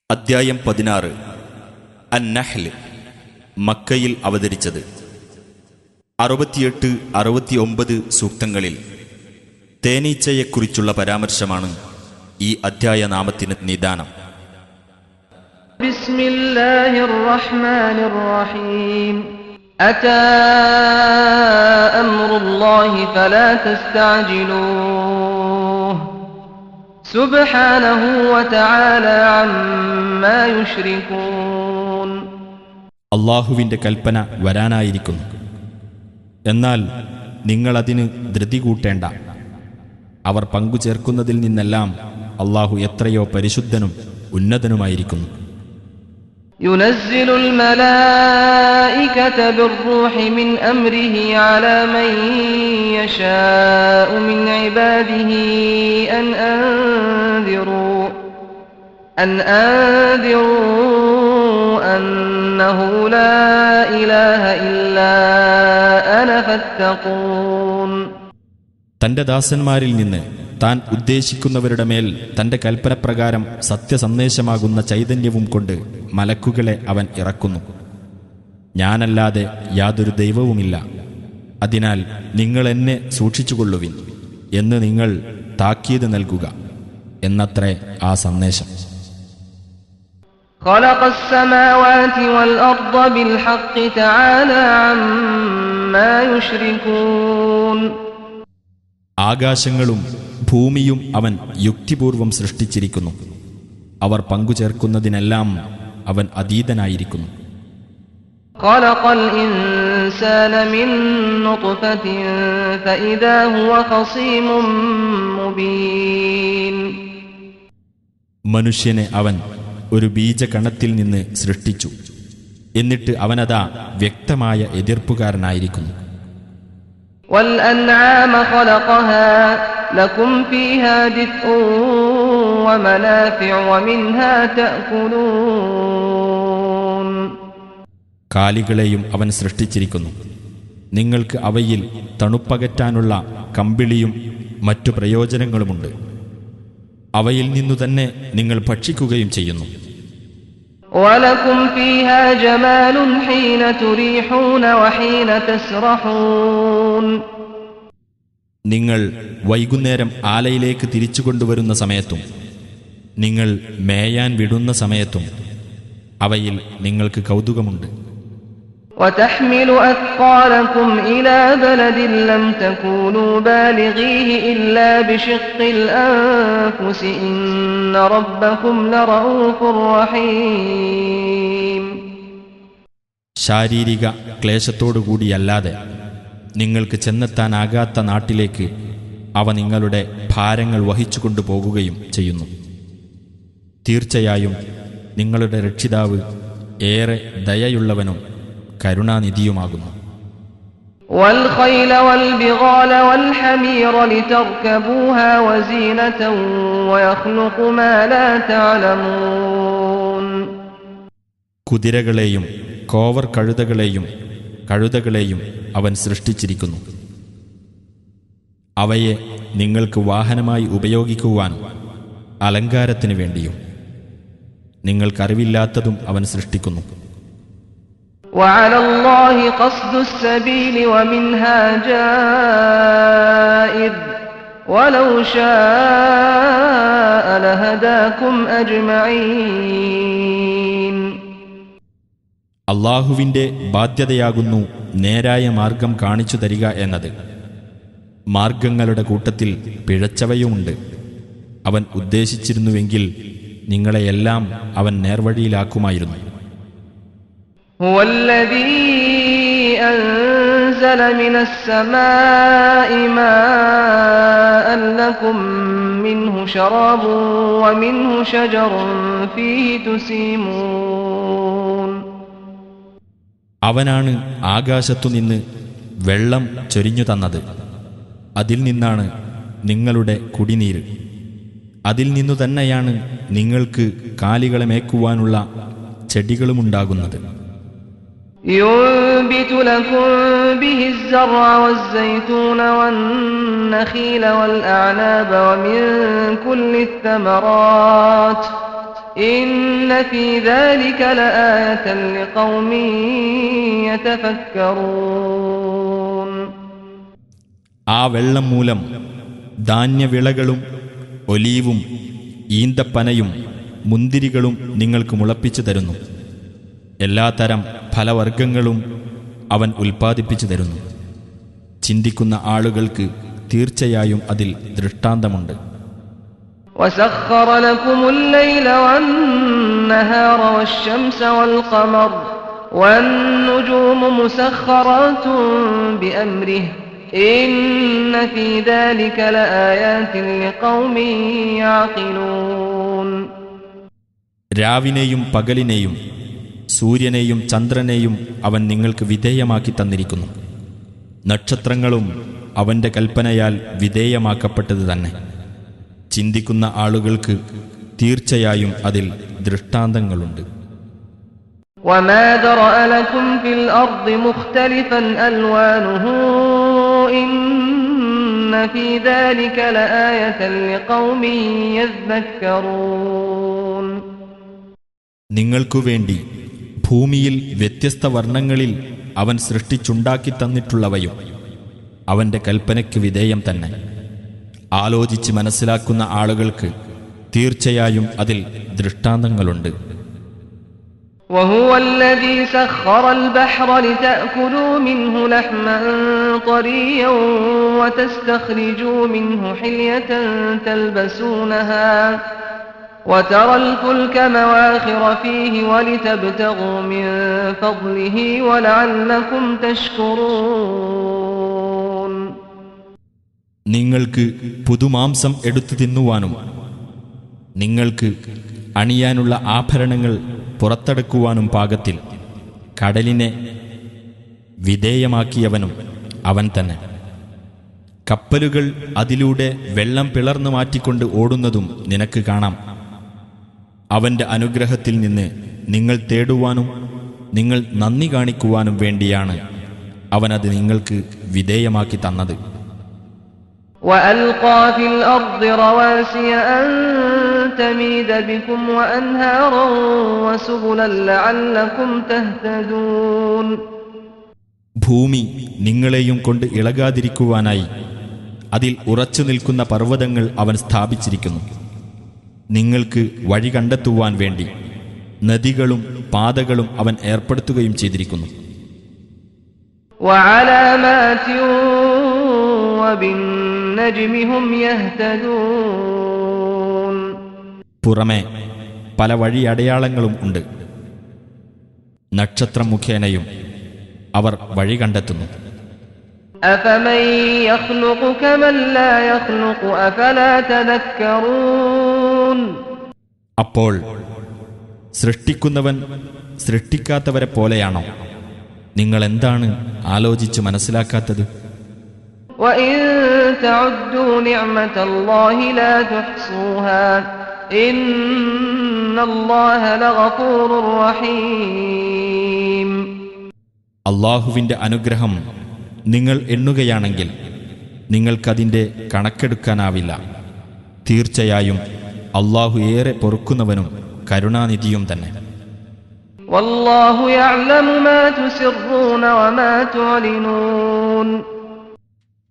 അദ്ധ്യായം 16 അൻ-നഹ്ൽ മക്കയിൽ അവതരിച്ചത്. 68-69 സൂക്തങ്ങളിൽ തേനീച്ചയെക്കുറിച്ചുള്ള പരാമർശമാണ് ഈ അദ്ധ്യായ നാമത്തിന് നിദാനം. ബിസ്മില്ലാഹിർ റഹ്മാനിർ റഹീം. അതാ അംറുല്ലാഹി ഫലാ തസ്തഅജിലൂഹു സുബ്ഹാനഹു വതആല അമ്മാ യുശ്രികൂൻ. അല്ലാഹുവിൻ്റെ കൽപ്പന വരാനായിരിക്കുന്നു, എന്നാൽ നിങ്ങളതിന് ധൃതി കൂട്ടേണ്ട. അവർ പങ്കുചേർക്കുന്നതിൽ നിന്നെല്ലാം അല്ലാഹു എത്രയോ പരിശുദ്ധനും ഉന്നതനുമായിരിക്കുന്നു. യുനസ്സിലുൽ മലായികത ബിർറൂഹി മിൻ അംരിഹി അലാ മൻ യശാഉ മിൻ ഇബാദിഹി അൻ അൻദിറൂ അന്നഹു ലാ ഇലാഹ ഇല്ലാ അന ഫത്തഖൂൻ. തന്റെ ദാസന്മാരിൽ നിന്ന് താൻ ഉദ്ദേശിക്കുന്നവരുടെ മേൽ തന്റെ കൽപ്പനപ്രകാരം സത്യസന്ദേശമാകുന്ന ചൈതന്യവും കൊണ്ട് മലക്കുകളെ അവൻ ഇറക്കുന്നു. ഞാനല്ലാതെ യാതൊരു ദൈവവുമില്ല, അതിനാൽ നിങ്ങൾ എന്നെ സൂക്ഷിച്ചുകൊള്ളുവിൻ എന്ന് നിങ്ങൾ താക്കീത് നൽകുക എന്നത്രേ ആ സന്ദേശം. ഖലഖസ് സമാവാതി വൽ അർദ ബിൽ ഹഖ് തആല അമ്മാ യുശ്രികൂൻ. ആകാശങ്ങളും ഭൂമിയും അവൻ യുക്തിപൂർവം സൃഷ്ടിച്ചിരിക്കുന്നു. അവർ പങ്കുചേർക്കുന്നതിനെല്ലാം അവൻ അതീതനായിരിക്കുന്നു. ഖലഖൽ ഇൻസാന മിൻ നുത്ഫത്തിൻ ഫഇദാ ഹുവ ഖസീമുൻ മുബീൻ. മനുഷ്യനെ അവൻ ഒരു ബീജകണത്തിൽ നിന്ന് സൃഷ്ടിച്ചു, എന്നിട്ട് അവനതാ വ്യക്തമായ എതിർപ്പുകാരനായിരിക്കുന്നു. വൽഅൻആമ ഖലഖഹാ ലകും ഫീഹാ ദിഫ്ഉൻ വമനാഫിഉ വമിൻഹാ തഅകുലൂൻ. കാലികളെയും അവൻ സൃഷ്ടിച്ചിരിക്കുന്നു. നിങ്ങൾക്ക് അവയിൽ തണുപ്പകറ്റാനുള്ള കമ്പിളിയും മറ്റു പ്രയോജനങ്ങളുമുണ്ട്. അവയിൽ നിന്നു തന്നെ നിങ്ങൾ ഭക്ഷിക്കുകയും ചെയ്യുന്നു. വലകും ഫീഹാ ജമാലുൻ ഹീന തുരീഹൂന വഹീന തസ്റഹൂൻ. നിങ്ങൾ വൈകുന്നേരം ആലയിലേക്ക് തിരിച്ചു കൊണ്ടുവരുന്ന സമയത്തും നിങ്ങൾ മേയാൻ വിടുന്ന സമയത്തും അവയിൽ നിങ്ങൾക്ക് കൗതുകമുണ്ട്. വതഹ്മിലു അത്ഖാലകും ഇലാ ബലദിൻ ലം തകൂനൂ ബാലിഗീഹി ഇല്ലാ ബിശിഖ്ഖിൽ അൻഫുസി ഇന്ന റബ്ബകും ലറഊഫുർ റഹീം. ശാരീരിക ക്ലേശത്തോടുകൂടിയല്ലാതെ നിങ്ങൾക്ക് ചെന്നെത്താനാകാത്ത നാട്ടിലേക്ക് അവ നിങ്ങളുടെ ഭാരങ്ങൾ വഹിച്ചുകൊണ്ടു പോകുകയും ചെയ്യുന്നു. തീർച്ചയായും നിങ്ങളുടെ രക്ഷിതാവ് ഏറെ ദയയുള്ളവനും കരുണാനിധിയുമാകുന്നു. വൽഖൈല വൽബിഗാല വൽഹമീറ ലിതർകബൂഹാ വസീനതൻ വയഖ്ലുഖു മാ ലാ തഅലമൂൻ. കുതിരകളെയും കോവർ കഴുതകളെയും അവൻ സൃഷ്ടിച്ചിരിക്കുന്നു. അവയെ നിങ്ങൾക്ക് വാഹനമായി ഉപയോഗിക്കുവാനും അലങ്കാരത്തിനു വേണ്ടിയും നിങ്ങൾക്കറിവില്ലാത്തതും അവൻ സൃഷ്ടിക്കുന്നു. വഅലല്ലാഹി ഖസ്ദുസ് സബീലി വമിൻഹാ ജാഇർ വലൗ ശാഅ ലഹദാകും അജ്മഈൻ. അല്ലാഹുവിൻ്റെ ബാധ്യതയാകുന്നു നേരായ മാർഗം കാണിച്ചു തരിക എന്നത്. മാർഗങ്ങളുടെ കൂട്ടത്തിൽ പിഴച്ചവയുമുണ്ട്. അവൻ ഉദ്ദേശിച്ചിരുന്നുവെങ്കിൽ നിങ്ങളെയെല്ലാം അവൻ നേർവഴിയിലാക്കുമായിരുന്നു. ഹുവല്ലദീ അൻസല മിനസ് സമാഇ മാഅൻ ലകും മിൻഹു ശറാബുൻ വമിൻഹു ശജറുൻ ഫീഹി തുസീമൂൻ. അവനാണ് ആകാശത്തുനിന്ന് വെള്ളം ചൊരിഞ്ഞു തന്നത്. അതിൽ നിന്നാണ് നിങ്ങളുടെ കുടിനീര്. അതിൽ നിന്നു തന്നെയാണ് നിങ്ങൾക്ക് കാലികളെ മേക്കുവാനുള്ള ചെടികളുമുണ്ടാകുന്നത്. ينبت لكم به الزرع والزيتون والنخيل والأعناب ومن كل الثمرات إن في ذلك لآية لقوم يتفكرون. ആ വെള്ളം മൂലം ധാന്യവിളകളും ഒലീവും ഈന്തപ്പനയും മുന്തിരികളും നിങ്ങൾക്ക് മുളപ്പിച്ചു തരുന്നു. എല്ലാത്തരം ഫലവർഗങ്ങളും അവൻ ഉൽപ്പാദിപ്പിച്ചു തരുന്നു. ചിന്തിക്കുന്ന ആളുകൾക്ക് തീർച്ചയായും അതിൽ ദൃഷ്ടാന്തമുണ്ട്. وسخر لكم الليل والنهار والشمس والقمر والنجوم مسخرات بأمره إن في ذلك لآيات لقوم يعقلون. രാവിനെയും പകലിനെയും സൂര്യനെയും ചന്ദ്രനെയും അവൻ നിങ്ങൾക്ക് വിധേയമാക്കി തന്നിരിക്കുന്നു. നക്ഷത്രങ്ങളും അവന്റെ കൽപ്പനയാൽ വിധേയമാക്കപ്പെട്ടത് തന്നെ. ചിന്തിക്കുന്ന ആളുകൾക്ക് തീർച്ചയായും അതിൽ ദൃഷ്ടാന്തങ്ങളുണ്ട്. وما ذرأ لكم في الأرض مختلفا ألوانه إن في ذلك لآية لقوم يذكرون. നിങ്ങൾക്കു വേണ്ടി ഭൂമിയിൽ വ്യത്യസ്ത വർണ്ണങ്ങളിൽ അവൻ സൃഷ്ടിച്ചുണ്ടാക്കി തന്നിട്ടുള്ളവയും അവന്റെ കൽപ്പനയ്ക്ക് വിധേയം തന്നെ. ആലോചിച്ച് മനസ്സിലാക്കുന്ന ആളുകൾക്ക് തീർച്ചയായും അതിൽ ദൃഷ്ടാന്തങ്ങളുണ്ട്. وهو الذي سخر البحر لتأكلوا منه لحما طريا وتستخرجوا منه حلية تلبسونها وترى الفلك مواخر فيه ولتبتغوا من فضله ولعلكم تشكرون. നിങ്ങൾക്ക് പുതുമാംസം എടുത്തു തിന്നുവാനും നിങ്ങൾക്ക് അണിയാനുള്ള ആഭരണങ്ങൾ പുറത്തെടുക്കുവാനും പാകത്തിൽ കടലിനെ വിധേയമാക്കിയവനും അവൻ തന്നെ. കപ്പലുകൾ അതിലൂടെ വെള്ളം പിളർന്നു മാറ്റിക്കൊണ്ട് ഓടുന്നതും നിനക്ക് കാണാം. അവന്റെ അനുഗ്രഹത്തിൽ നിന്ന് നിങ്ങൾ തേടുവാനും നിങ്ങൾ നന്ദി കാണിക്കുവാനും വേണ്ടിയാണ് അവനത് നിങ്ങൾക്ക് വിധേയമാക്കി തന്നത്. وألقى في الأرض رواسي أن تميد بكم وأنهارا وسبلا لعلكم تهتدون. ഭൂമി നിങ്ങളെയും കൊണ്ട് ഇളകാതിരിക്കുവാനായി അതിൽ ഉറച്ചു നിൽക്കുന്ന പർവ്വതങ്ങൾ അവൻ സ്ഥാപിച്ചിരിക്കുന്നു. നിങ്ങൾക്ക് വഴി കണ്ടെത്തുവാൻ വേണ്ടി നദികളും പാതകളും അവൻ ഏർപ്പെടുത്തുകയും ചെയ്തിരിക്കുന്നു. وعلامات وبالنجم هم يهتدون. പുറമെ പല വഴി അടയാളങ്ങളും ഉണ്ട്. നക്ഷത്രം മുഖേനയും അവർ വഴി കണ്ടെത്തുന്നു. أفمن يخلق كمن لا يخلق أفلا تذكرون. അപ്പോൾ സൃഷ്ടിക്കുന്നവൻ സൃഷ്ടിക്കാത്തവരെ പോലെയാണോ? നിങ്ങൾ എന്താണ് ആലോചിച്ച് മനസ്സിലാക്കാത്തത്? وإن تعدوا نعمة الله لا تحصوها إن الله لغفور رحيم. അള്ളാഹുവിൻ്റെ അനുഗ്രഹം നിങ്ങൾ എണ്ണുകയാണെങ്കിൽ നിങ്ങൾക്കതിൻ്റെ കണക്കെടുക്കാനാവില്ല. തീർച്ചയായും അള്ളാഹു ഏറെ പൊറുക്കുന്നവനും കരുണാനിധിയും തന്നെ. والله يعلم ما تسرون وما تعلنون.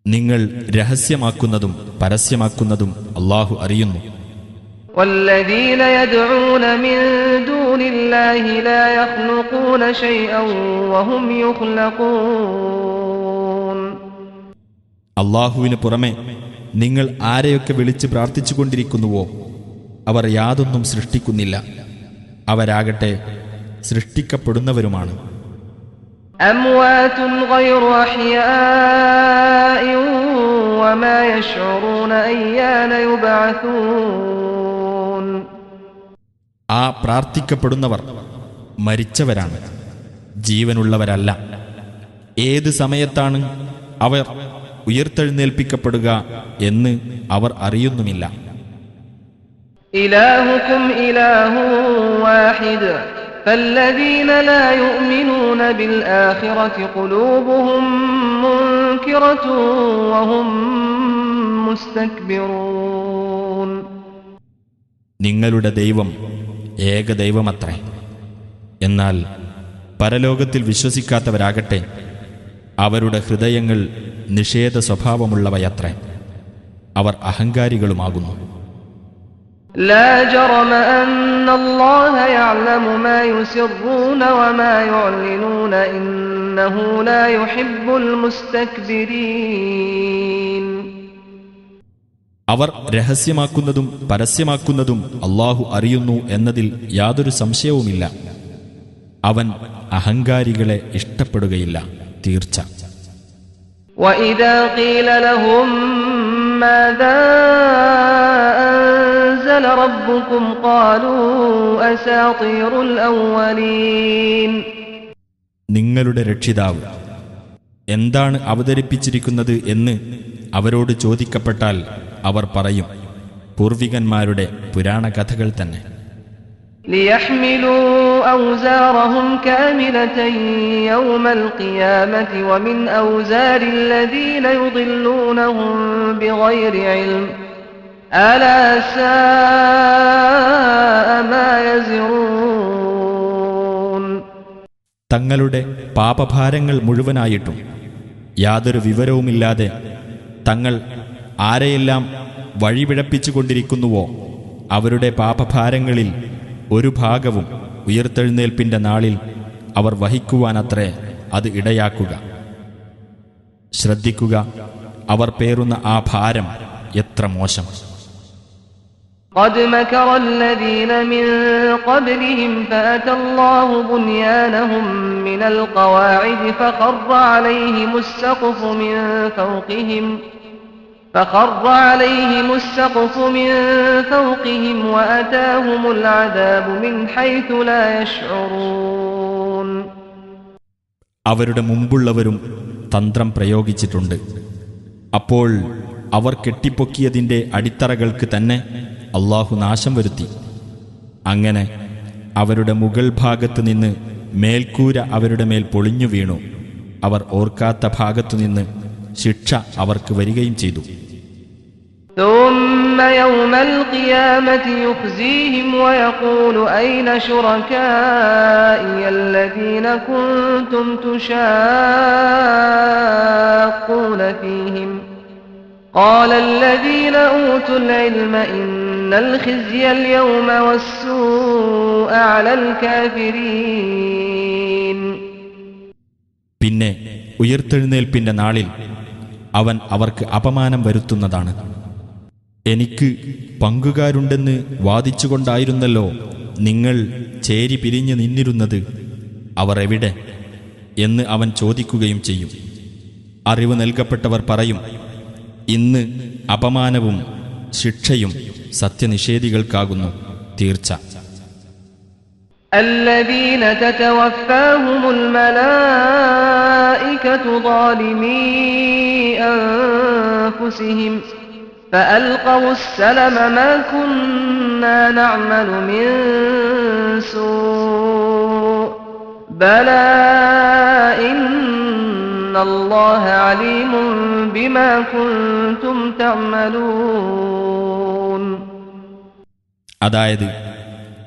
നിങ്ങൾ രഹസ്യമാക്കുന്നതും പരസ്യമാക്കുന്നതും അള്ളാഹു അറിയുന്നു. والذين يدعون من دون الله لا يخلقون شيئا وهم يخلقون. അള്ളാഹുവിന് പുറമെ നിങ്ങൾ ആരെയൊക്കെ വിളിച്ച് പ്രാർത്ഥിച്ചുകൊണ്ടിരിക്കുന്നുവോ അവർ യാതൊന്നും സൃഷ്ടിക്കുന്നില്ല. അവരാകട്ടെ സൃഷ്ടിക്കപ്പെടുന്നവരുമാണ്. أموات غير أحياء وما يشعرون أيان يبعثون. ആ പ്രാർത്ഥിക്കപ്പെടുന്നവർ മരിച്ചവരാണ്, ജീവനുള്ളവരല്ല. ഏത് സമയത്താണ് അവർ ഉയർത്തെഴുന്നേൽപ്പിക്കപ്പെടുക എന്ന് അവർ അറിയുന്നുമില്ല. إلهكم إله واحد فالذين لا يؤمنون بالآخرة قلوبهم منكرة وهم مستكبرون. നിങ്ങളുടെ ദൈവം ഏകദൈവമത്രേ. എന്നാൽ പരലോകത്തിൽ വിശ്വസിക്കാത്തവരാകട്ടെ, അവരുടെ ഹൃദയങ്ങൾ നിഷേധ സ്വഭാവമുള്ളവയത്രേ. അവർ അഹങ്കാരികളുമാകുന്നു. لا جرم أن الله يعلم ما يسرون وما يعلنون إنه لا يحب المستكبرين. അവർ രഹസ്യമാക്കുന്നതും പരസ്യമാക്കുന്നതും അല്ലാഹു അറിയുന്നു എന്നതിൽ യാതൊരു സംശയവുമില്ല. അവൻ അഹങ്കാരികളെ ഇഷ്ടപ്പെടുകയില്ല, തീർച്ച. وإذا قيل لهم ماذا أنزل ربكم قالوا أساطير الأولين. നിങ്ങളുടെ രക്ഷിതാവ് എന്താണ് അവതരിപ്പിച്ചിരിക്കുന്നത് എന്ന് അവരോട് ചോദിക്കപ്പെട്ടാൽ അവർ പറയും, പൂർവികന്മാരുടെ പുരാണ കഥകൾ തന്നെ. ليحملوا أوزارهم كاملة يوم القيامة ومن أوزار الذين يضلونهم بغير علم ألا ساء ما يزرون. തങ്ങളുടെ പാപഭാരങ്ങൾ മുഴുവനായിട്ടും യാതൊരു വിവരവുമില്ലാതെ തങ്ങൾ ആരെയെല്ലാം വഴിപിഴപ്പിച്ചുകൊണ്ടിരിക്കുന്നുവോ അവരുടെ പാപഭാരങ്ങളിൽ ഒരു ഭാഗവും ഉയിർത്തെഴുന്നേൽപ്പിന്റെ നാളിൽ അവർ വഹിക്കുവാനത്രേ അത് ഇടയാക്കുക. ശ്രദ്ധിക്കുക, അവർ പേറുന്ന ആ ഭാരം എത്ര മോശം. قد مكر الذين من قبلهم فأتى الله بنيانهم من القواعد فخر عليهم السقف من فوقهم وأتاهم العذاب من حيث لا يشعرون. അവരുടെ മുമ്പുള്ളവരും തന്ത്രം പ്രയോഗിച്ചിട്ടുണ്ട്. അപ്പോൾ അവർ കെട്ടിപ്പൊക്കിയതിൻ്റെ അടിത്തറകൾക്ക് തന്നെ അല്ലാഹു നാശം വരുത്തി. അങ്ങനെ അവരുടെ മുകൾ ഭാഗത്തു നിന്ന് മേൽക്കൂര അവരുടെ മേൽ പൊളിഞ്ഞു വീണു. അവർ ഓർക്കാത്ത ഭാഗത്തുനിന്ന് ശിക്ഷ അവർക്ക് വരികയും ചെയ്തു. ثم يوم القيامة يخزيهم ويقول أين شركائي الذين كنتم تشاقون فيهم قال الذين أوتوا العلم إن الخزي اليوم والسوء على الكافرين. പിന്നെ ഉയിർത്തെഴുന്നേൽപ്പിന്റെ നാളിൽ അവൻ അവർക്ക് അപമാനം വരുത്തുന്നതാണ്. എനിക്ക് പങ്കുകാരുണ്ടെന്ന് വാദിച്ചുകൊണ്ടായിരുന്നല്ലോ നിങ്ങൾ ചേരി പിരിഞ്ഞു നിന്നിരുന്നത്, അവർ എവിടെ എന്ന് അവൻ ചോദിക്കുകയും ചെയ്യും. അറിവ് നൽകപ്പെട്ടവർ പറയും, ഇന്ന് അപമാനവും ശിക്ഷയും സത്യനിഷേധികൾക്കാകുന്നു, തീർച്ച. الذين تتوفاهم الملائكة ظالمي أنفسهم فألقوا السلم ما كنا نعمل من سوء بلى إن الله عليم بما كنتم تعملون. അതായത്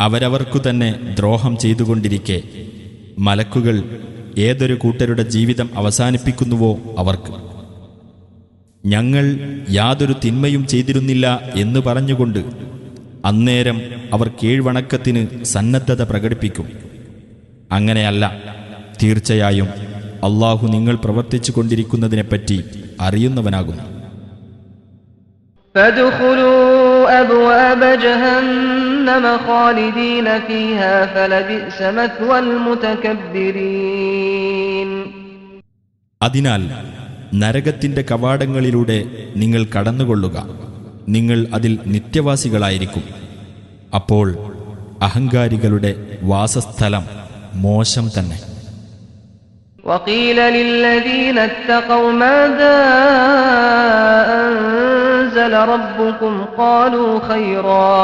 അവരവർക്കു തന്നെ ദ്രോഹം ചെയ്തുകൊണ്ടിരിക്കെ മലക്കുകൾ ഏതൊരു കൂട്ടരുടെ ജീവിതം അവസാനിപ്പിക്കുന്നുവോ അവർക്ക്, ഞങ്ങൾ യാതൊരു തിന്മയും ചെയ്തിരുന്നില്ല എന്ന് പറഞ്ഞുകൊണ്ട് അന്നേരം അവർ കീഴ്വണക്കത്തിന് സന്നദ്ധത പ്രകടിപ്പിക്കും. അങ്ങനെയല്ല, തീർച്ചയായും അല്ലാഹു നിങ്ങൾ പ്രവർത്തിച്ചു കൊണ്ടിരിക്കുന്നതിനെപ്പറ്റി അറിയുന്നവനാകുന്നു. فادخلوا أبواب جهنم خالدين فيها فلبئس مثوى المتكبرين. അതിനാൽ നരകത്തിന്റെ കവാടങ്ങളിലൂടെ നിങ്ങൾ കടന്നുകൊള്ളുക, നിങ്ങൾ അതിൽ നിത്യവാസികളായിരിക്കും. അപ്പോൾ അഹങ്കാരികളുടെ വാസസ്ഥലം മോശം തന്നെ. وقيل للذين اتقوا ماذا أنزل ربكم قالوا خيرا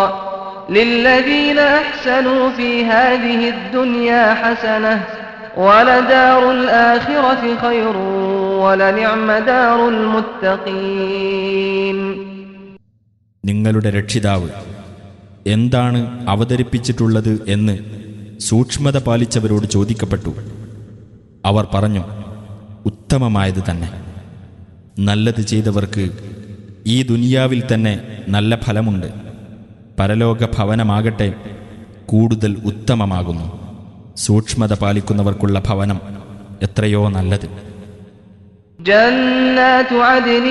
للذين أحسنوا في هذه الدنيا حسنة ولدار الآخرة خير ولنعم دار المتقين. നിങ്ങളുടെ രക്ഷിതാവ് എന്താണ് അവതരിപ്പിച്ചിട്ടുള്ളത് എന്ന് സൂക്ഷ്മത പാലിച്ചവരോട് ചോദിക്കപ്പെട്ടു. അവർ പറഞ്ഞു, ഉത്തമമായത് തന്നെ. നല്ലത് ചെയ്തവർക്ക് ഈ ദുനിയാവിൽ തന്നെ നല്ല ഫലമുണ്ട്. പരലോക ഭവനമാകട്ടെ കൂടുതൽ ഉത്തമമാകുന്നു. സൂക്ഷ്മത പാലിക്കുന്നവർക്കുള്ള ഭവനം എത്രയോ നല്ലത്. جنات عدن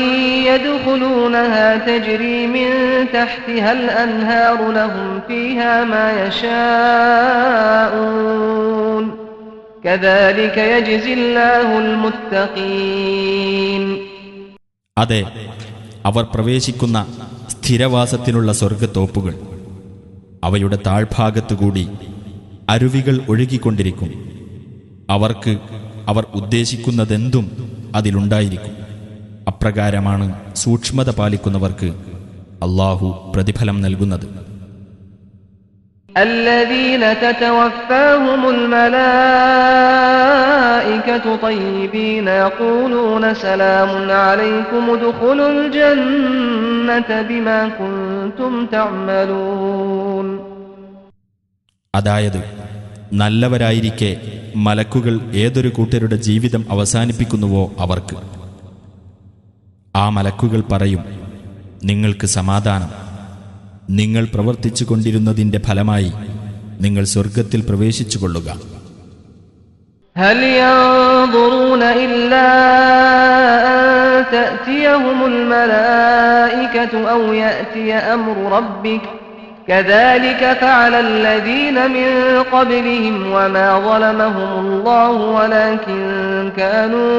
يدخلونها تجري من تحتها الأنهار لهم فيها ما يشاءون كذلك يجزي الله المتقين. അതെ, അവർ പ്രവേശിക്കുന്ന സ്ഥിരവാസത്തിനുള്ള സ്വർഗത്തോപ്പുകൾ, അവയുടെ താഴ്ഭാഗത്തുകൂടി അരുവികൾ ഒഴുകിക്കൊണ്ടിരിക്കും. അവർക്ക് അവർ ഉദ്ദേശിക്കുന്നതെന്തും അതിലുണ്ടായിരിക്കും. അപ്രകാരമാണ് സൂക്ഷ്മത പാലിക്കുന്നവർക്ക് അല്ലാഹു പ്രതിഫലം നൽകുന്നത്. الذين تتوفاهم الملائكة طيبين يقولون سلام عليكم ادخلوا الجنة بما كنتم تعملون. അതായത് നല്ലവരായിരിക്കെ മലക്കുകൾ ഏതൊരു കൂട്ടരുടെ ജീവിതം അവസാനിപ്പിക്കുന്നുവോ അവർക്ക് ആ മലക്കുകൾ പറയും, നിങ്ങൾക്ക് സമാധാനം, നിങ്ങൾ പ്രവർത്തിച്ചു കൊണ്ടിരുന്നതിന്റെ ഫലമായി നിങ്ങൾ സ്വർഗത്തിൽ പ്രവേശിച്ചുകൊള്ളുക. هل ينظرون إلا أن تأتيهم الملائكة أو يأتي أمر ربك كذلك فعل الذين من قبلهم وما ظلمهم الله ولكن كانوا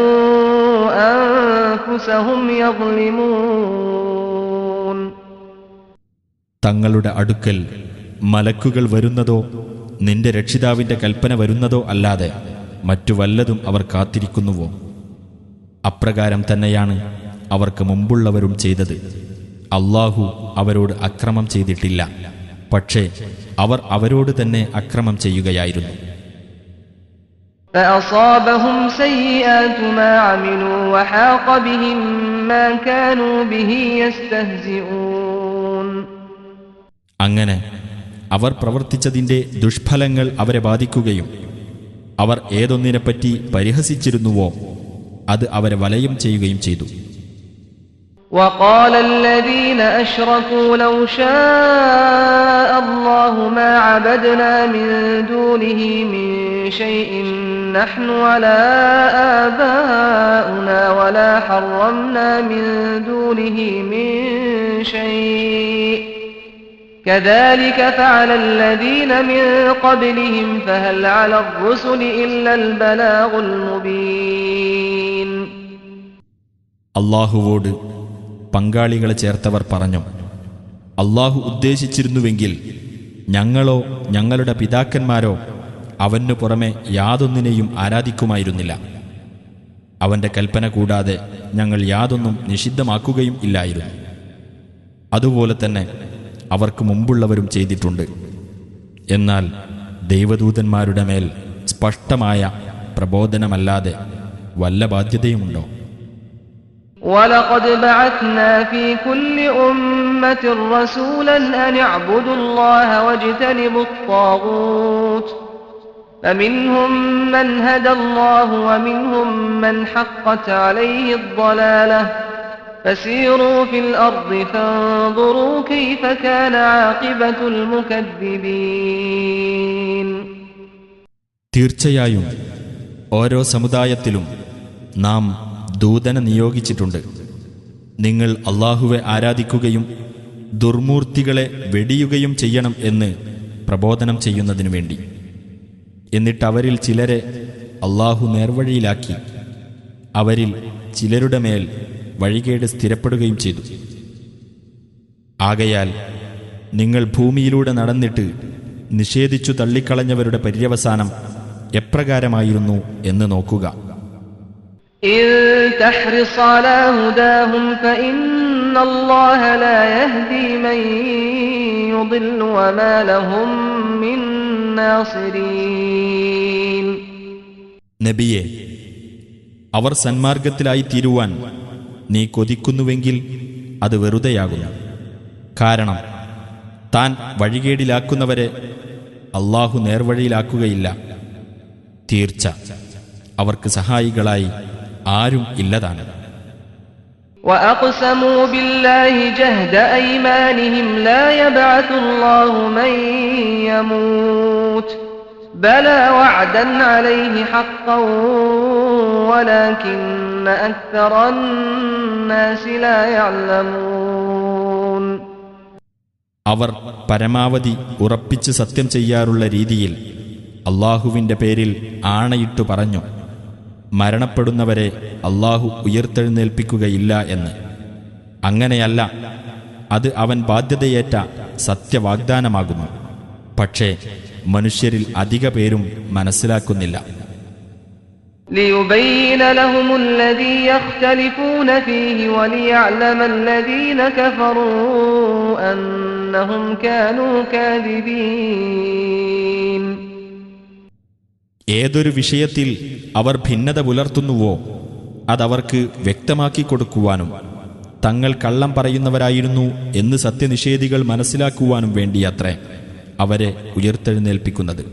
أنفسهم يظلمون. തങ്ങളുടെ അടുക്കൽ മലക്കുകൾ വരുന്നതോ നിന്റെ രക്ഷിതാവിന്റെ കൽപ്പന വരുന്നതോ അല്ലാതെ മറ്റു വല്ലതും അവർ കാത്തിരിക്കുന്നുവോ? അപ്രകാരം തന്നെയാണ് അവർക്ക് മുമ്പുള്ളവരും ചെയ്തത്. അല്ലാഹു അവരോട് അക്രമം ചെയ്തിട്ടില്ല, പക്ഷേ അവർ അവരോട് തന്നെ അക്രമം ചെയ്യുകയായിരുന്നു. فأصابهم سيئات ما عملوا وحاق بهم ما كانوا به يستهزئون. അങ്ങനെ അവർ പ്രവർത്തിച്ചതിന്റെ ദുഷ്ഫലങ്ങൾ അവരെ ബാധിക്കുകയും അവർ ഏതൊന്നിനെപ്പറ്റി പരിഹസിച്ചിരുന്നുവോ അത് അവരെ വലയം ചെയ്യുകയും ചെയ്തു. وقال الذين أشركوا لو شاء الله ما عبدنا من دونه من شيء نحن ولا آباؤنا ولا حرمنا من دونه من شيء كذلك فعل الذين من قبلهم فهل على الرسل إلا البلاغ المبين. അല്ലാഹുവോട് പങ്കാളികളെ ചേർത്തവർ പറഞ്ഞു, അല്ലാഹു ഉദ്ദേശിച്ചിരുന്നുവെങ്കിൽ ഞങ്ങളോ ഞങ്ങളുടെ പിതാക്കന്മാരോ അവനു പുറമെ യാതൊന്നിനെയും ആരാധിക്കുമായിരുന്നില്ല. അവന്റെ കൽപ്പന കൂടാതെ ഞങ്ങൾ യാതൊന്നും നിഷിദ്ധമാക്കുകയും ഇല്ലായിരുന്നു. അതുപോലെ തന്നെ അവർക്ക് മുമ്പുള്ളവരും ചെയ്തിട്ടുണ്ട്. എന്നാൽ ദൈവദൂതന്മാരുടെ മേൽ സ്പഷ്ടമായ പ്രബോധനമല്ലാതെ വല്ല ബാധ്യതയുമുണ്ടോ? وَلَقَدْ بَعَثْنَا فِي كُلِّ أُمَّةٍ رَّسُولًا أَنِ اعْبُدُوا اللَّهَ وَاجْتَنِبُوا الطَّاغُوتَ فَمِنْهُم مَّنْ هَدَى اللَّهُ وَمِنْهُم مَّنْ حَقَّتْ عَلَيْهِ الضَّلَالَةُ فَسِيرُوا فِي الْأَرْضِ فَانظُرُوا كَيْفَ كَانَ عَاقِبَةُ الْمُكَذِّبِينَ. തീർച്ചയായും ഓരോ സമുദായത്തിലും നാം ദൂതനെ നിയോഗിച്ചിട്ടുണ്ട്. നിങ്ങൾ അല്ലാഹുവെ ആരാധിക്കുകയും ദുർമൂർത്തികളെ വെടിയുകയും ചെയ്യണം എന്ന് പ്രബോധനം ചെയ്യുന്നതിനു വേണ്ടി. എന്നിട്ട് അവരിൽ ചിലരെ അല്ലാഹു നേർവഴിയിലാക്കി അവരിൽ ചിലരുടെ മേൽ വഴികേട് സ്ഥിരപ്പെടുകയും ചെയ്തു. ആകയാൽ നിങ്ങൾ ഭൂമിയിലൂടെ നടന്നിട്ട് നിഷേധിച്ചു തള്ളിക്കളഞ്ഞവരുടെ പര്യവസാനം എപ്രകാരമായിരുന്നു എന്ന് നോക്കുക. إن تحرص على هداهم فإن الله لا يهدي من يضل وما لهم من ناصرين. നബിയെ, അവർ സന്മാർഗത്തിലായി തീരുവാൻ നീ കൊതിക്കുന്നുവെങ്കിൽ അത് വെറുതെയാകുന്നു. കാരണം താൻ വഴികേടിലാക്കുന്നവരെ അള്ളാഹു നേർവഴിയിലാക്കുകയില്ല. തീർച്ച അവർക്ക് സഹായികളായി ആരും ഇല്ലതാണ്. وَأَقْسَمُوا بِاللَّهِ جَهْدَ أَيْمَانِهِمْ لَا يَبْعَثُ اللَّهُ مَن يَمُوتُ بَلَى وَعْدًا عَلَيْهِ حَقًّا وَلَكِنَّ أَكْثَرَ النَّاسِ لَا يَعْلَمُونَ. അവർ പരമാവധി ഉറപ്പിച്ച് സത്യം ചെയ്യാറുള്ള രീതിയിൽ അള്ളാഹുവിൻ്റെ പേരിൽ ആണയിട്ടു പറഞ്ഞു, മരണപ്പെടുന്നവരെ അള്ളാഹു ഉയർത്തെഴുന്നേൽപ്പിക്കുകയില്ല എന്ന്. അങ്ങനെയല്ല, അത് അവൻ ബാധ്യതയേറ്റ സത്യവാഗ്ദാനമാകുന്നു. പക്ഷേ മനുഷ്യരിൽ അധിക പേരും മനസ്സിലാക്കുന്നില്ല. لِيُبَيِّنَ لَهُمُ الَّذِي يَخْتَلِفُونَ فِيهِ وَلِيَعْلَمَ الَّذِينَ كَفَرُوا أَنَّهُمْ كَانُوا كَاذِبِينَ. ഏതൊരു വിഷയത്തിൽ അവർ ഭിന്നത പുലർത്തുന്നുവോ അതവർക്ക് വ്യക്തമാക്കി കൊടുക്കുവാനും തങ്ങൾ കള്ളം പറയുന്നവരായിരുന്നു എന്ന് സത്യനിഷേധികൾ മനസ്സിലാക്കുവാനും വേണ്ടിയത്രേ അവരെ ഉയർത്തെഴുന്നേൽപ്പിക്കുന്നത്.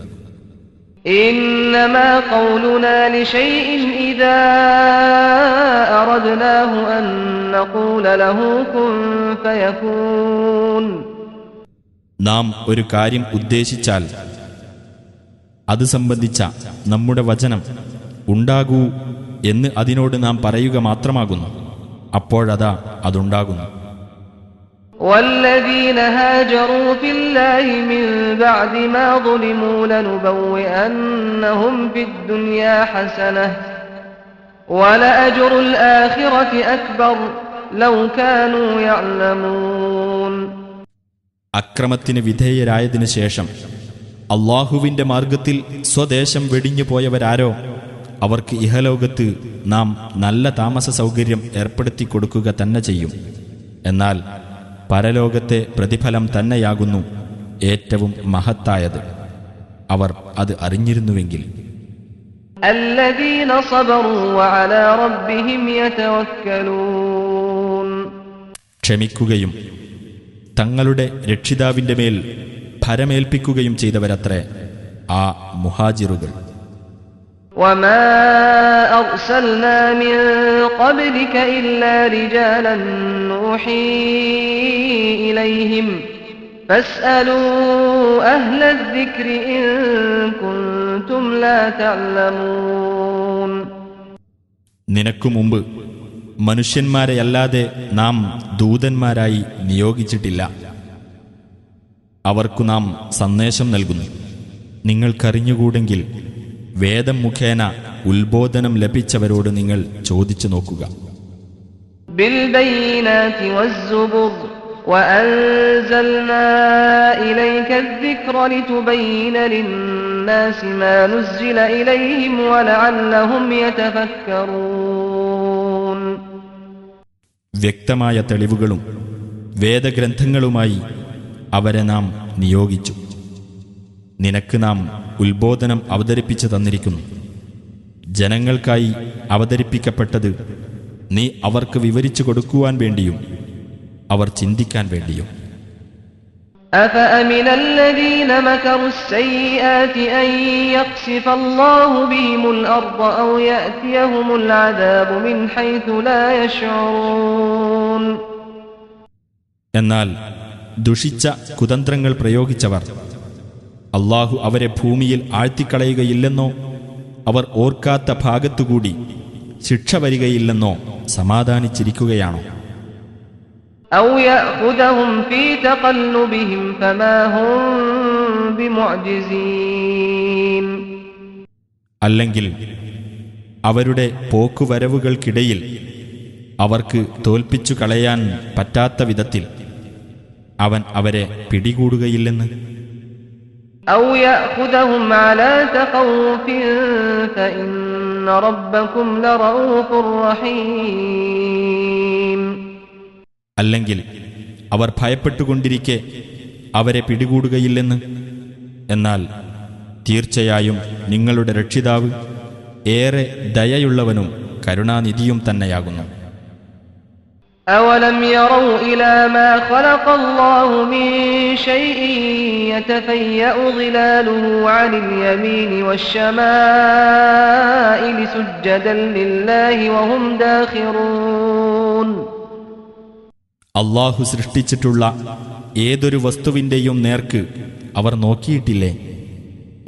إنما قولنا لشيء إذا أردناه أن نقول له كن فيكون. നാം ഒരു കാര്യം ഉദ്ദേശിച്ചാൽ അത് സംബന്ധിച്ച നമ്മുടെ വചനം ഉണ്ടാകൂ എന്ന് അതിനോട് നാം പറയുക മാത്രമാകുന്നു. അപ്പോഴതാ അതുണ്ടാകുന്നു. والذين هاجروا في الله من بعد ما ظلموا لنبوئنهم في الدنيا حسنة ولأجر الآخرة أكبر لو كانوا يعلمون. അക്രമത്തിന് വിധേയരായതിനു ശേഷം അള്ളാഹുവിന്റെ മാർഗത്തിൽ സ്വദേശം വെടിഞ്ഞു പോയവരാരോ അവർക്ക് ഇഹലോകത്ത് നാം നല്ല താമസ സൗകര്യം ഏർപ്പെടുത്തി കൊടുക്കുക തന്നെ ചെയ്യും. എന്നാൽ പരലോകത്തെ പ്രതിഫലം തന്നെയാകുന്നു ഏറ്റവും മഹത്തായത്. അവർ അത് അറിഞ്ഞിരുന്നുവെങ്കിൽ. الذين صبروا وعلى ربهم يتوكلون. ക്ഷമിക്കുകയും തങ്ങളുടെ രക്ഷിതാവിന്റെ മേൽ ഭരമേൽപ്പിക്കുകയും ചെയ്തവരത്രേ ആ മുഹാജിറുകൾ. وما أرسلنا من قبلك إلا رجالا نوحي إليهم فاسألوا أهل الذكر إن كنتم لا تعلمون. നിനക്കു മുമ്പ് മനുഷ്യന്മാരെയല്ലാതെ നാം ദൂതന്മാരായി നിയോഗിച്ചിട്ടില്ല. അവർക്കു നാം സന്ദേശം നൽകുന്നു. നിങ്ങൾക്കറിഞ്ഞുകൂടെങ്കിൽ വേദം മുഖേന ഉത്ബോധനം ലഭിച്ചവരോട് നിങ്ങൾ ചോദിച്ചു നോക്കുക. بالبينات والزبر وأنزلنا إليك الذكر لتبين للناس ما نزل إليهم ولعلهم يتفكرون. വ്യക്തമായ തെളിവുകളും വേദഗ്രന്ഥങ്ങളുമായി അവരെ നാം നിയോഗിച്ചു. നിനക്ക് നാം ഉത്ബോധനം അവതരിപ്പിച്ചു തന്നിരിക്കുന്നു. ജനങ്ങൾക്കായി അവതരിപ്പിക്കപ്പെട്ടത് നീ അവർക്ക് വിവരിച്ചു കൊടുക്കുവാൻ വേണ്ടിയും അവർ ചിന്തിക്കാൻ വേണ്ടിയും. أفأمن الذين مكروا السيئات أن يخسف الله بهم الأرض أو يأتيهم العذاب من حيث لا يشعرون. എന്നാൽ ദുഷിച്ച കുതന്ത്രങ്ങൾ പ്രയോഗിച്ചവർ അള്ളാഹു അവരെ ഭൂമിയിൽ ആഴ്ത്തിക്കളയുകയില്ലെന്നോ അവർ ഓർക്കാത്ത ഭാഗത്തുകൂടി ശിക്ഷ വരികയില്ലെന്നോ സമാധാനിച്ചിരിക്കുകയാണോ? أو يأخذهم في تقلبهم فما هم بمعجزين. അല്ലെങ്കിൽ അവരുടെ പോക്കുവരവുകൾക്കിടയിൽ അവർക്ക് തോൽപ്പിച്ചു കളയാൻ പറ്റാത്ത വിധത്തിൽ അവൻ അവരെ പിടികൂടുകയില്ലെന്ന്. أو يأخذهم على تخوف فإن ربكم لرؤوف رحيم. അല്ലെങ്കിൽ അവർ ഭയപ്പെട്ടുകൊണ്ടിരിക്കെ അവരെ പിടികൂടുകയില്ലെന്ന്. എന്നാൽ തീർച്ചയായും നിങ്ങളുടെ രക്ഷിതാവ് ഏറെ ദയയുള്ളവനും കരുണാനിധിയും തന്നെയാകുന്നു. أولم يروا إلى ما خلق الله من شيء يتفيأ ظلاله عن اليمين والشمائل سجدا لله وهم داخرون. അള്ളാഹു സൃഷ്ടിച്ചിട്ടുള്ള ഏതൊരു വസ്തുവിൻ്റെയും നേർക്ക് അവർ നോക്കിയിട്ടില്ലേ?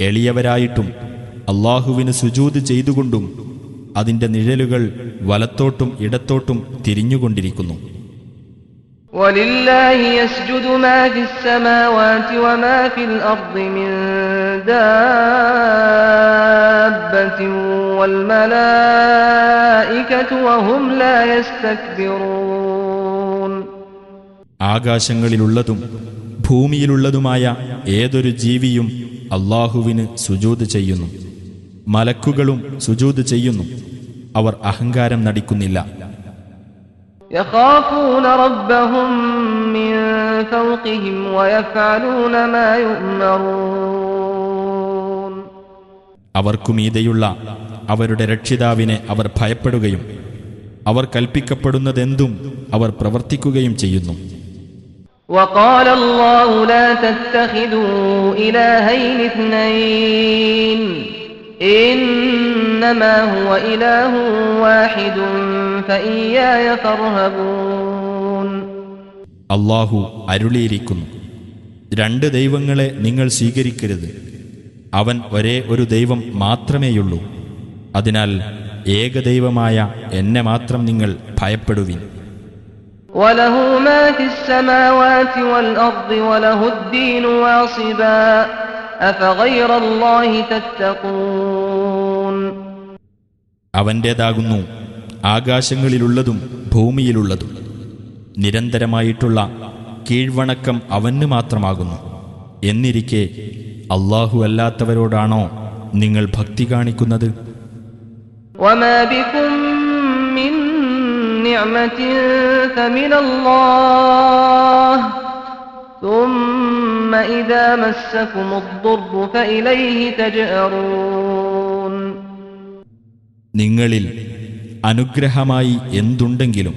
എളിയവരായിട്ടും അള്ളാഹുവിന് സുജൂദ് ചെയ്തുകൊണ്ടും അതിന്റെ നിഴലുകൾ വലത്തോട്ടും ഇടത്തോട്ടും തിരിഞ്ഞുകൊണ്ടിരിക്കുന്നു. وَلِلَّهِ يَسْجُدُ مَا فِي السَّمَاوَاتِ وَمَا فِي الْأَرْضِ مِن دَابَّةٍ وَالْمَلَائِكَةُ وَهُمْ لَا يَسْتَكْبِرُونَ. ആകാശങ്ങളിലുള്ളതും ഭൂമിയിലുള്ളതുമായ ഏതൊരു ജീവിയും അള്ളാഹുവിന് സുജൂദ് ചെയ്യുന്നു. മലക്കുകളും സുജൂദ് ചെയ്യുന്നു. അവർ അഹങ്കാരം നടിക്കുന്നില്ല. يخافون ربهم من فوقهم ويفعلون ما يؤمرون. അവർക്കുമീതെയുള്ള അവരുടെ രക്ഷിതാവിനെ അവർ ഭയപ്പെടുകയും അവർ കൽപ്പിക്കപ്പെടുന്നതെന്തും അവർ പ്രവർത്തിക്കുകയും ചെയ്യുന്നു. وقال الله لا تتخذوا إلهين اثنين إنما هو إله واحد فإياي فارهبون. അള്ളാഹു അരുളിയിരിക്കുന്നു, രണ്ട് ദൈവങ്ങളെ നിങ്ങൾ സ്വീകരിക്കരുത്. അവൻ ഒരേ ഒരു ദൈവം മാത്രമേയുള്ളൂ. അതിനാൽ ഏകദൈവമായ എന്നെ മാത്രം നിങ്ങൾ ഭയപ്പെടുവിൻ. وله ما في السماوات والأرض وله الدين واصبا أفغير الله تتقون. അവൻ്റേതാകുന്നു ആകാശങ്ങളിലുള്ളതും ഭൂമിയിലുള്ളതും. നിരന്തരമായിട്ടുള്ള കീഴ്വണക്കം അവന് മാത്രമാകുന്നു. എന്നിരിക്കെ അല്ലാഹു അല്ലാത്തവരോടാണോ നിങ്ങൾ ഭക്തി കാണിക്കുന്നത്? وما بكم من نعمة فمن الله ثم إذا مسكم الضر فإليه تجأرون. നിങ്ങളിൽ അനുഗ്രഹമായി എന്തുണ്ടെങ്കിലും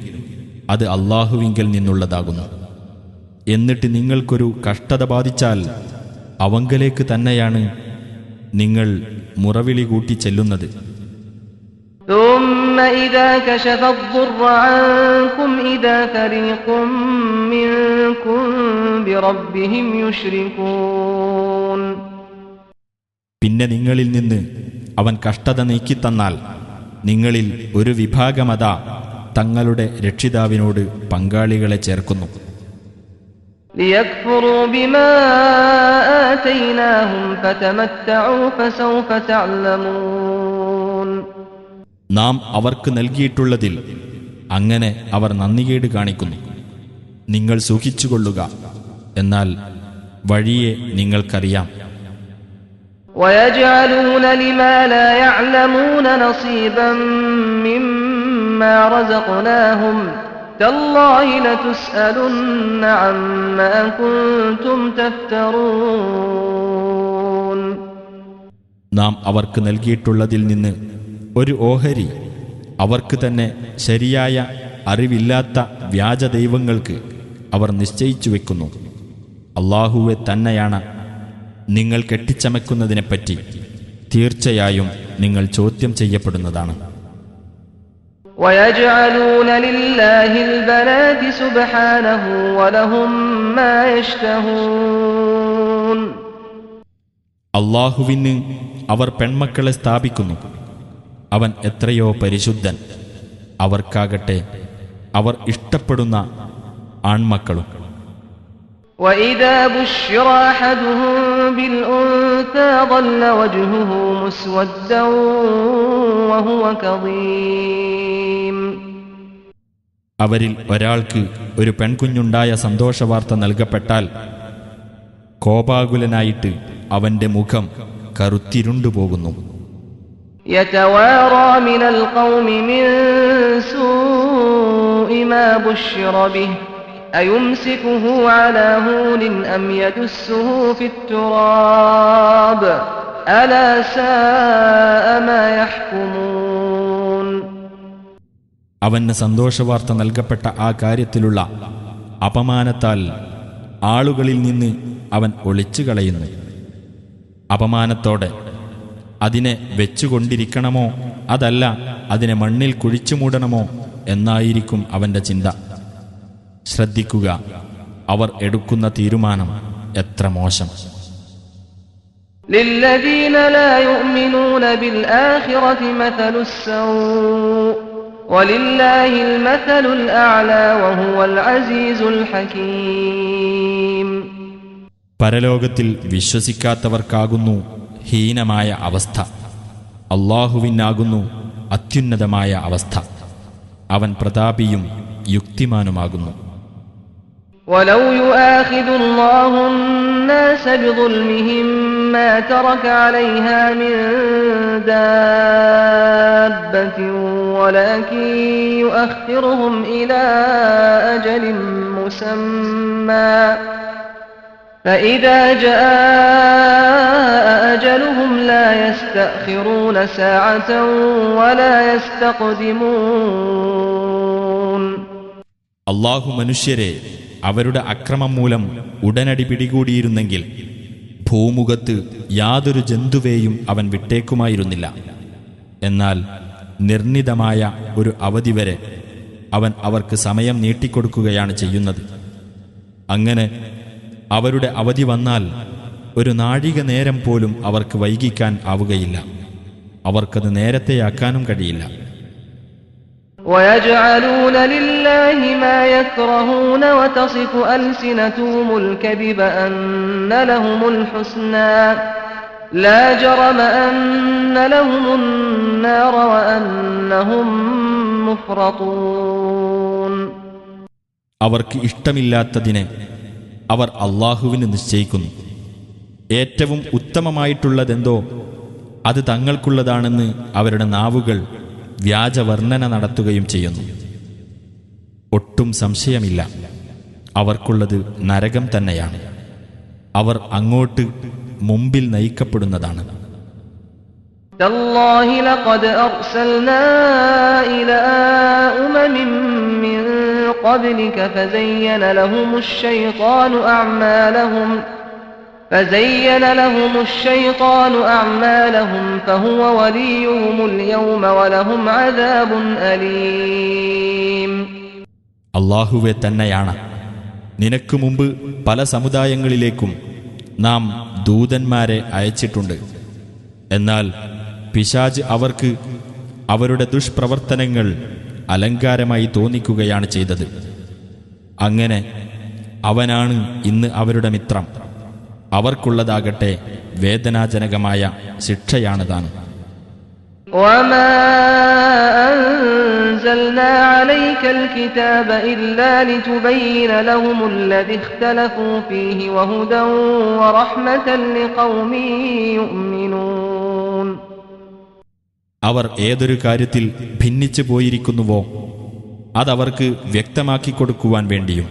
അത് അല്ലാഹുവിങ്കൽ നിന്നുള്ളതാകുന്നു. എന്നിട്ട് നിങ്ങൾക്കൊരു കഷ്ടത ബാധിച്ചാൽ അവങ്കലേക്ക് തന്നെയാണ് നിങ്ങൾ മുറവിളി കൂട്ടി ചെല്ലുന്നത്. ثم إذا كشف الضر عنكم إذا فريق منكم بربهم يشركون. പിന്നെ നിങ്ങളിൽ നിന്ന് അവൻ കഷ്ടത നീക്കിത്തന്നാൽ നിങ്ങളിൽ ഒരു വിഭാഗമതാ തങ്ങളുടെ രക്ഷിതാവിനോട് പങ്കാളികളെ ചേർക്കുന്നു. ليكفروا بما آتيناهم فتمتعوا فسوف تعلمون. നാം അവർക്ക് നൽകിയിട്ടുള്ളതിൽ അങ്ങനെ അവർ നന്ദികേട് കാണിക്കുന്നു. നിങ്ങൾ സൂക്ഷിച്ചുകൊള്ളുക, എന്നാൽ വഴിയെ നിങ്ങൾക്കറിയാം. ويجعلون لما لا يعلمون نصيبا مما رزقناهم تالله لتسألن عما كنتم تفترون. നാം അവർക്ക് നൽകിയിട്ടുള്ളതിൽ നിന്ന് ഒരു ഓഹരി അവർക്ക് തന്നെ ശരിയായ അറിവില്ലാത്ത വ്യാജ ദൈവങ്ങൾക്ക് അവർ നിശ്ചയിച്ചു വെക്കുന്നു. അല്ലാഹുവെ തന്നെയാണ് നിങ്ങൾ കെട്ടിച്ചമയ്ക്കുന്നതിനെപ്പറ്റി തീർച്ചയായും നിങ്ങൾ ചോദ്യം ചെയ്യപ്പെടുന്നതാണ്. ويجعلون لله البنات سبحانه ولهم ما يشتهون. അല്ലാഹുവിന് അവർ പെൺമക്കളെ സ്ഥാപിക്കുന്നു. അവൻ എത്രയോ പരിശുദ്ധൻ. അവർക്കാകട്ടെ അവർ ഇഷ്ടപ്പെടുന്ന ആൺമക്കളും. وإذا بشر أحدهم بالأنثى ظل وجهه مسودا وهو كظيم. അവരിൽ ഒരാൾക്ക് ഒരു പെൺകുഞ്ഞുണ്ടായ സന്തോഷവാർത്ത നൽകപ്പെട്ടാൽ കോപാകുലനായിട്ട് അവന്റെ മുഖം കറുത്തിരുണ്ടുപോകുന്നു. يتوارى من القوم من سوء ما بشر به أيمسكه على هون أم يدسه في التراب ألا ساء ما يحكمون. അവന് സന്തോഷവാർത്ത നൽകപ്പെട്ട ആ കാര്യത്തിലുള്ള അപമാനത്താൽ ആളുകളിൽ നിന്ന് അവൻ ഒളിച്ചു കളയുന്നു. അപമാനത്തോടെ അതിനെ വെച്ചുകൊണ്ടിരിക്കണമോ അതല്ല അതിനെ മണ്ണിൽ കുഴിച്ചു മൂടണമോ എന്നായിരിക്കും അവന്റെ ചിന്ത. ശ്രദ്ധിക്കുക, അവർ എടുക്കുന്ന തീരുമാനം എത്ര മോശം. للذين لا يؤمنون بالآخرة مثل السوء ولله المثل الأعلى وهو العزيز الحكيم. പരലോകത്തിൽ വിശ്വസിക്കാത്തവർക്കാകുന്നു ഹീനമായ അവസ്ഥ. അല്ലാഹുവിനാകുന്നു അത്യുന്നതമായ അവസ്ഥ. അവൻ പ്രതാപിയും യുക്തിമാനുമാകുന്നു. ولو يؤاخذ الله الناس بظلمهم ما ترك عليها من دابة ولكن يؤخرهم إلى أجل مسمى فإذا جاء أجلهم لا يستأخرون ساعة ولا يستقدمون. അല്ലാഹു മനുഷ്യരെ അവരുടെ അക്രമം മൂലം ഉടനടി പിടികൂടിയിരുന്നെങ്കിൽ ഭൂമുഖത്ത് യാതൊരു ജന്തുവേയും അവൻ വിട്ടേക്കുമായിരുന്നില്ല. എന്നാൽ നിർണിതമായ ഒരു അവധി വരെ അവൻ അവർക്ക് സമയം നീട്ടിക്കൊടുക്കുകയാണ് ചെയ്യുന്നത്. അങ്ങനെ അവരുടെ അവധി വന്നാൽ ഒരു നാഴിക നേരം പോലും അവർക്ക് വൈകിക്കാൻ ആവുകയില്ല. അവർക്കത് നേരത്തെയാക്കാനും കഴിയില്ല. وَيَجْعَلُونَ لِلَّهِ مَا يَكْرَهُونَ وَتَصِفُ أَلْسِنَتُهُمُ الْكَذِبَ أَنَّ لَهُمُ الْحُسْنَى لَا جَرَمَ أَنَّ لَهُمُ النَّارَ وَأَنَّهُمْ مُفْرَطُونَ. അവർക്ക് ഇഷ്ടമില്ലാത്തതിനെ അവർ അല്ലാഹുവിന് നിശ്ചയിക്കുന്നു. ഏറ്റവും ഉത്തമമായിട്ടുള്ളതെന്തോ അത് തങ്ങൾക്കുള്ളതാണെന്ന് അവരുടെ നാവുകൾ വ്യാജവർണ്ണന നടത്തുകയും ചെയ്യുന്നു. ഒട്ടും സംശയമില്ല, അവർക്കുള്ളത് നരകം തന്നെയാണ്. അവർ അങ്ങോട്ട് മുമ്പിൽ നയിക്കപ്പെടുന്നതാണ്. തല്ലാഹി ലഖദ് അർസൽനാ ഇലാ ഉമമിൻ മിൻ ഖബ്ലിക ഫസയ്യന لهم الشيطان أعمالهم فهو وليهم اليوم ولهم عذاب أليم. അല്ലാഹുവേ തന്നെയാണ്, നിനക്ക് മുമ്പ് പല സമുദായങ്ങളിലേക്കും നാം ദൂതന്മാരെ അയച്ചിട്ടുണ്ട്. എന്നാൽ പിശാച് അവർക്ക് അവരുടെ ദുഷ്പ്രവർത്തനങ്ങൾ അലങ്കാരമായി തോന്നിക്കുകയാണ് ചെയ്തത്. അങ്ങനെ അവനാണ് ഇന്ന് അവരുടെ മിത്രം. അവർക്കുള്ളതാകട്ടെ വേദനാജനകമായ ശിക്ഷയാണ് താനും. وَمَا أَنزَلْنَا عَلَيْكَ الْكِتَابَ إِلَّا لِتُبَيِّنَ لَهُمُ الَّذِي اخْتَلَفُوا فِيهِ وَهُدًى وَرَحْمَةً لِقَوْمٍ يُؤْمِنُونَ. അവർ ഏതൊരു കാര്യത്തിൽ ഭിന്നിച്ചു പോയിരിക്കുന്നുവോ അതവർക്ക് വ്യക്തമാക്കി കൊടുക്കുവാൻ വേണ്ടിയും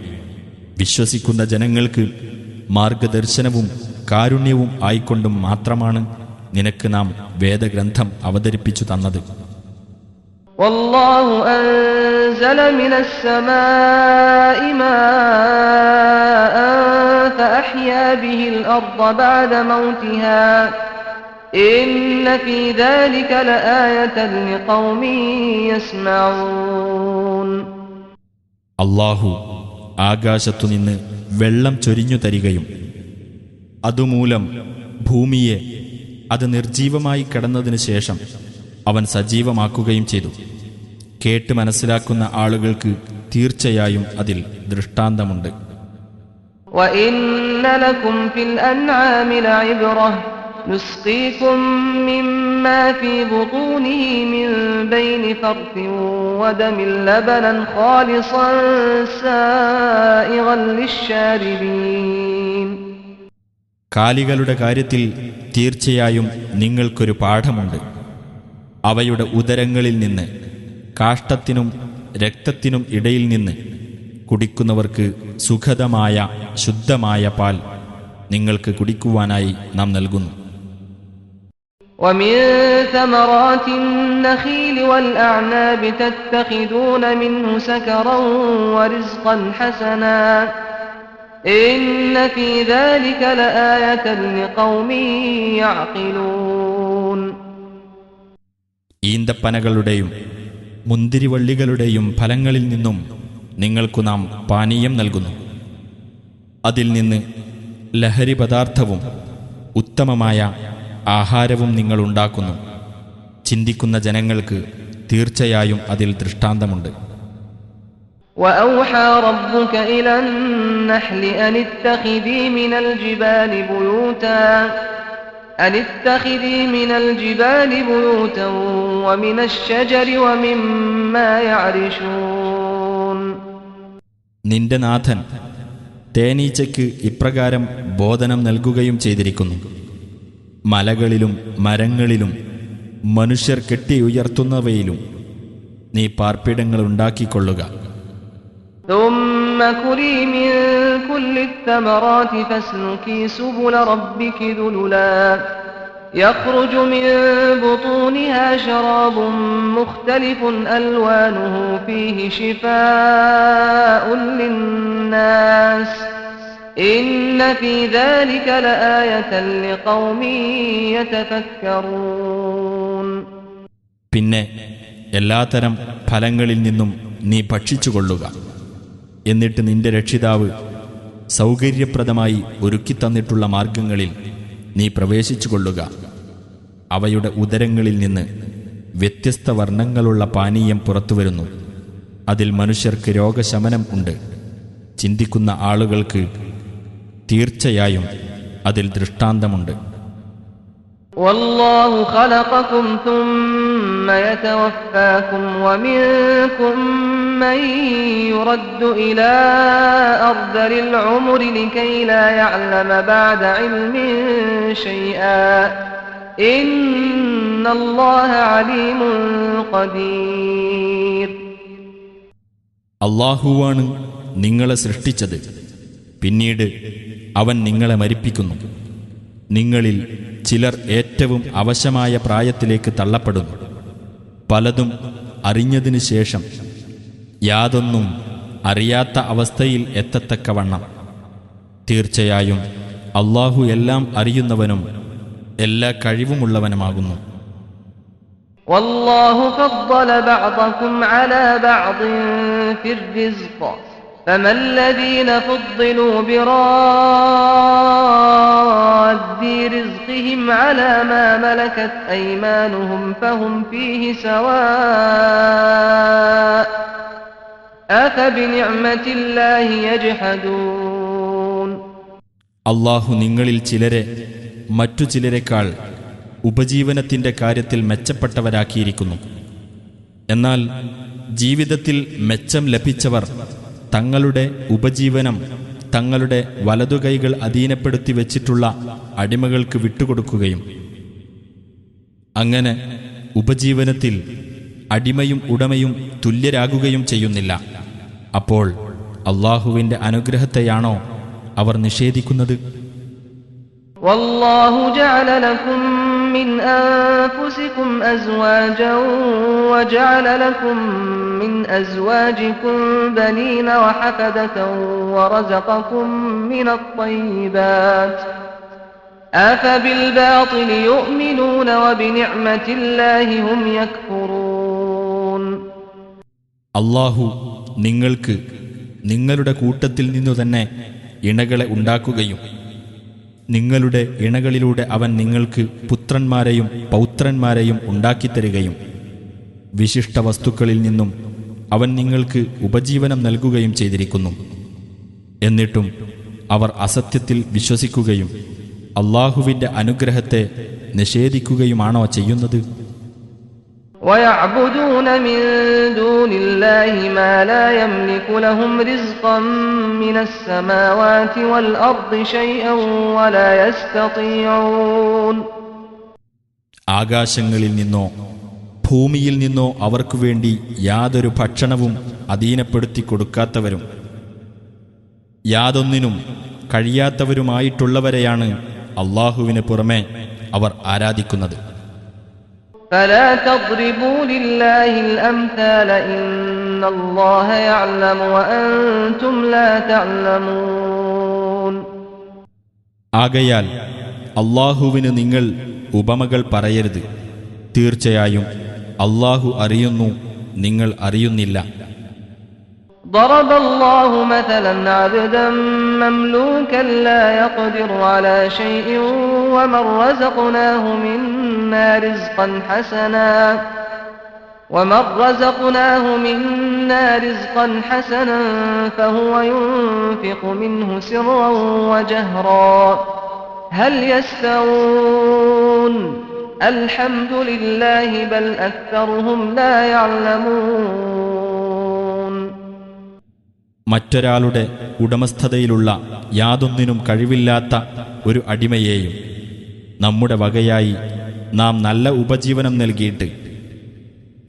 വിശ്വസിക്കുന്ന ജനങ്ങൾക്ക് മാർഗദർശനവും കാരുണ്യവും ആയിക്കൊണ്ടും മാത്രമാണ് നിനക്ക് നാം വേദഗ്രന്ഥം അവതരിപ്പിച്ചു തന്നത്. വല്ലാഹു അൻസല മിനസ് സമാഇ മാഅൻ ഫഅഹ്യാ ബിഹിൽ അർദ ബഅദ മൗതിഹാ ഇന്ന ഫീ ദാലിക ലആയതൻ ലിഖൗമിൻ യസ്മഊൻ. അല്ലാഹു ആകാശത്തുനിന്ന് വെള്ളം ചൊരിഞ്ഞു തരികയും അതുമൂലം ഭൂമിയെ അത് നിർജീവമായി കിടന്നതിനു ശേഷം അവൻ സജീവമാക്കുകയും ചെയ്തു. കേട്ട് മനസ്സിലാക്കുന്ന ആളുകൾക്ക് തീർച്ചയായും അതിൽ ദൃഷ്ടാന്തമുണ്ട്. وَإِنَّ لَكُمْ فِي الْأَنْعَامِ لَعِبْرَةً نُسْقِيكُم مِّمَّا فِي بُطُونِهِ مِن بَيْنِ فَرْثٍ وَدَمٍ لَبَنًا خَالِصًا سَائِغًا لِلشَّارِبِينَ. കാലികളുടെ കാര്യത്തിൽ തീർച്ചയായും നിങ്ങൾക്കൊരു പാഠമുണ്ട്. അവയുടെ ഉദരങ്ങളിൽ നിന്ന് കാഷ്ടത്തിനും രക്തത്തിനും ഇടയിൽ നിന്ന് കുടിക്കുന്നവർക്ക് സുഖദമായ ശുദ്ധമായ പാൽ നിങ്ങൾക്ക് കുടിക്കുവാനായി നാം നൽകുന്നു. ومن ثمرات النخيل والأعناب تتخذون منه سكرا ورزقا حسنا إن في ذلك لآية لقوم يعقلون. ഈന്തപ്പനകളുടെയും മുന്തിരിവള്ളികളുടെയും ഫലങ്ങളിൽ നിന്നും നിങ്ങൾക്കു നാം പാനീയം നൽകുന്നു. അതിൽ നിന്ന് ലഹരി പദാർത്ഥവും ഉത്തമമായ ആഹാരവും നിങ്ങൾ ഉണ്ടാക്കുന്നു. ചിന്തിക്കുന്ന ജനങ്ങൾക്ക് തീർച്ചയായും അതിൽ ദൃഷ്ടാന്തമുണ്ട്. وأوحى ربك إلى النحل أن اتخذي من الجبال بيوتا ومن الشجر ومما يعرشون. നിന്റെ നാഥൻ തേനീച്ചയ്ക്ക് ഇപ്രകാരം ബോധനം നൽകുകയും ചെയ്തിരിക്കുന്നു: മലകളിലും മരങ്ങളിലും മനുഷ്യർ കെട്ടിയുയർത്തുന്നവയിലും നീ പാർപ്പിടങ്ങൾ ഉണ്ടാക്കിക്കൊള്ളുക. ثم كلي من كل الثمرات فاسلكي سبل ربك ذللا يخرج من بطونها شراب مختلف ألوانه فيه شفاء للناس إن في ذلك لآية لقوم يتفكرون. പിന്നെ എല്ലാത്തരം ഫലങ്ങളിൽ നിന്നും നീ ഭക്ഷിച്ചുകൊള്ളുക. എന്നിട്ട് നിന്റെ രക്ഷിതാവ് സൗകര്യപ്രദമായി ഒരുക്കിത്തന്നിട്ടുള്ള മാർഗങ്ങളിൽ നീ പ്രവേശിച്ചുകൊള്ളുക. അവയുടെ ഉദരങ്ങളിൽ നിന്ന് വ്യത്യസ്ത വർണ്ണങ്ങളുള്ള പാനീയം പുറത്തുവരുന്നു. അതിൽ മനുഷ്യർക്ക് രോഗശമനം ഉണ്ട്. ചിന്തിക്കുന്ന ആളുകൾക്ക് തീർച്ചയായും അതിൽ ദൃഷ്ടാന്തമുണ്ട്. والله خلقكم ثم يتوفاكم ومنكم من يرد إلى أرذل العمر لكي لا يعلم بعد علم شيئا إن الله عليم قدير. അല്ലാഹുവാണ് നിങ്ങളെ സൃഷ്ടിച്ചത്. പിന്നീട് അവൻ നിങ്ങളെ മരിപ്പിക്കുന്നു. നിങ്ങളിൽ ചിലർ ഏറ്റവും അവശമായ പ്രായത്തിലേക്ക് തള്ളപ്പെടുന്നു. പലതും അറിഞ്ഞതിനു ശേഷം യാതൊന്നും അറിയാത്ത അവസ്ഥയിൽ എത്തത്തക്കവണ്ണം. തീർച്ചയായും അല്ലാഹു എല്ലാം അറിയുന്നവനും എല്ലാ കഴിവുമുള്ളവനുമാകുന്നു. വല്ലാഹു ഫദ്ദല ബഅദകും അലാ ബഅദിൻ ഫിർ റിസ്ഖ فما الذين فضلوا براد رزقهم على ما ملكت أيمانهم فهم فيه سواء أفبنعمة الله يجحدون. അല്ലാഹു നിങ്ങളിൽ ചിലരെ മറ്റു ചിലരെക്കാൾ ഉപജീവനത്തിന്റെ കാര്യത്തിൽ മെച്ചപ്പെട്ടവരാക്കിയിരിക്കുന്നു. എന്നാൽ ജീവിതത്തിൽ മെച്ചം ലഭിച്ചവർ തങ്ങളുടെ ഉപജീവനം തങ്ങളുടെ വലതുകൈകൾ അധീനപ്പെടുത്തി വച്ചിട്ടുള്ള അടിമകൾക്ക് വിട്ടുകൊടുക്കുകയും അങ്ങനെ ഉപജീവനത്തിൽ അടിമയും ഉടമയും തുല്യരാകുകയും ചെയ്യുന്നില്ല. അപ്പോൾ അല്ലാഹുവിന്റെ അനുഗ്രഹത്തെയാണോ അവർ നിഷേധിക്കുന്നത്? വല്ലാഹു ജഅല ലക്കും മിൻ അൻഫുസികും അസ്വാജൻ വജഅല ലക്കും മിൻ അസ്വാജികും ബനീന വഹഫദതൻ വറസഖകും മിനത്ത്-ത്വയ്യിബാത്ത് അഫബിൽബാതിലി യുഅ്മിനൂന വബിനിഅ്മത്തില്ലാഹി ഹും യക്ഫുറൂൻ. അല്ലാഹു നിങ്ങൾക്ക് നിങ്ങളുടെ കൂട്ടത്തിൽ നിന്നു തന്നെ ഇണകളെ ഉണ്ടാക്കുകയും നിങ്ങളുടെ ഇണകളിലൂടെ അവൻ നിങ്ങൾക്ക് പുത്രന്മാരെയും പൗത്രന്മാരെയും ഉണ്ടാക്കിത്തരികയും വിശിഷ്ട വസ്തുക്കളിൽ നിന്നും അവൻ നിങ്ങൾക്ക് ഉപജീവനം നൽകുകയും ചെയ്തിരിക്കുന്നു. എന്നിട്ടും അവർ അസത്യത്തിൽ വിശ്വസിക്കുകയും അല്ലാഹുവിന്റെ അനുഗ്രഹത്തെ നിഷേധിക്കുകയുമാണോ ചെയ്യുന്നത്? وَيَعْبُدُونَ مِن دُونِ اللَّهِ مَا لَا يَمْلِكُ لَهُمْ رِزْقًا مِنَ السَّمَاوَاتِ وَالْأَرْضِ شَيْئًا وَلَا يَسْتَطِيعُونَ. ആകാശങ്ങളിൽ നിന്നോ ഭൂമിയിൽ നിന്നോ അവർക്കു വേണ്ടി യാതൊരു ഭക്ഷണവും അധീനപ്പെടുത്തി കൊടുക്കാത്തവരും യാതൊന്നിനും കഴിയാത്തവരുമായിട്ടുള്ളവരെയാണ് അല്ലാഹുവിന് പുറമെ അവർ ആരാധിക്കുന്നത്. فلا تضربوا لله الأمثال إن الله يعلم وأنتم لا تعلمون. ആകയാൽ അല്ലാഹുവിന് നിങ്ങൾ ഉപമകൾ പറയരുത്. തീർച്ചയായും അല്ലാഹു അറിയുന്നു, നിങ്ങൾ അറിയുന്നില്ല. ضرب الله مثلا عبدا مملوكا لا يقدر على شيء ومن رزقناه منا رزقا حسنا فهو ينفق منه سرا وجهرا هل يستوون الحمد لله بل أكثرهم لا يعلمون. മറ്റൊരാളുടെ ഉടമസ്ഥതയിലുള്ള യാതൊന്നിനും കഴിവില്ലാത്ത ഒരു അടിമയെയും നമ്മുടെ വകയായി നാം നല്ല ഉപജീവനം നൽകിയിട്ട്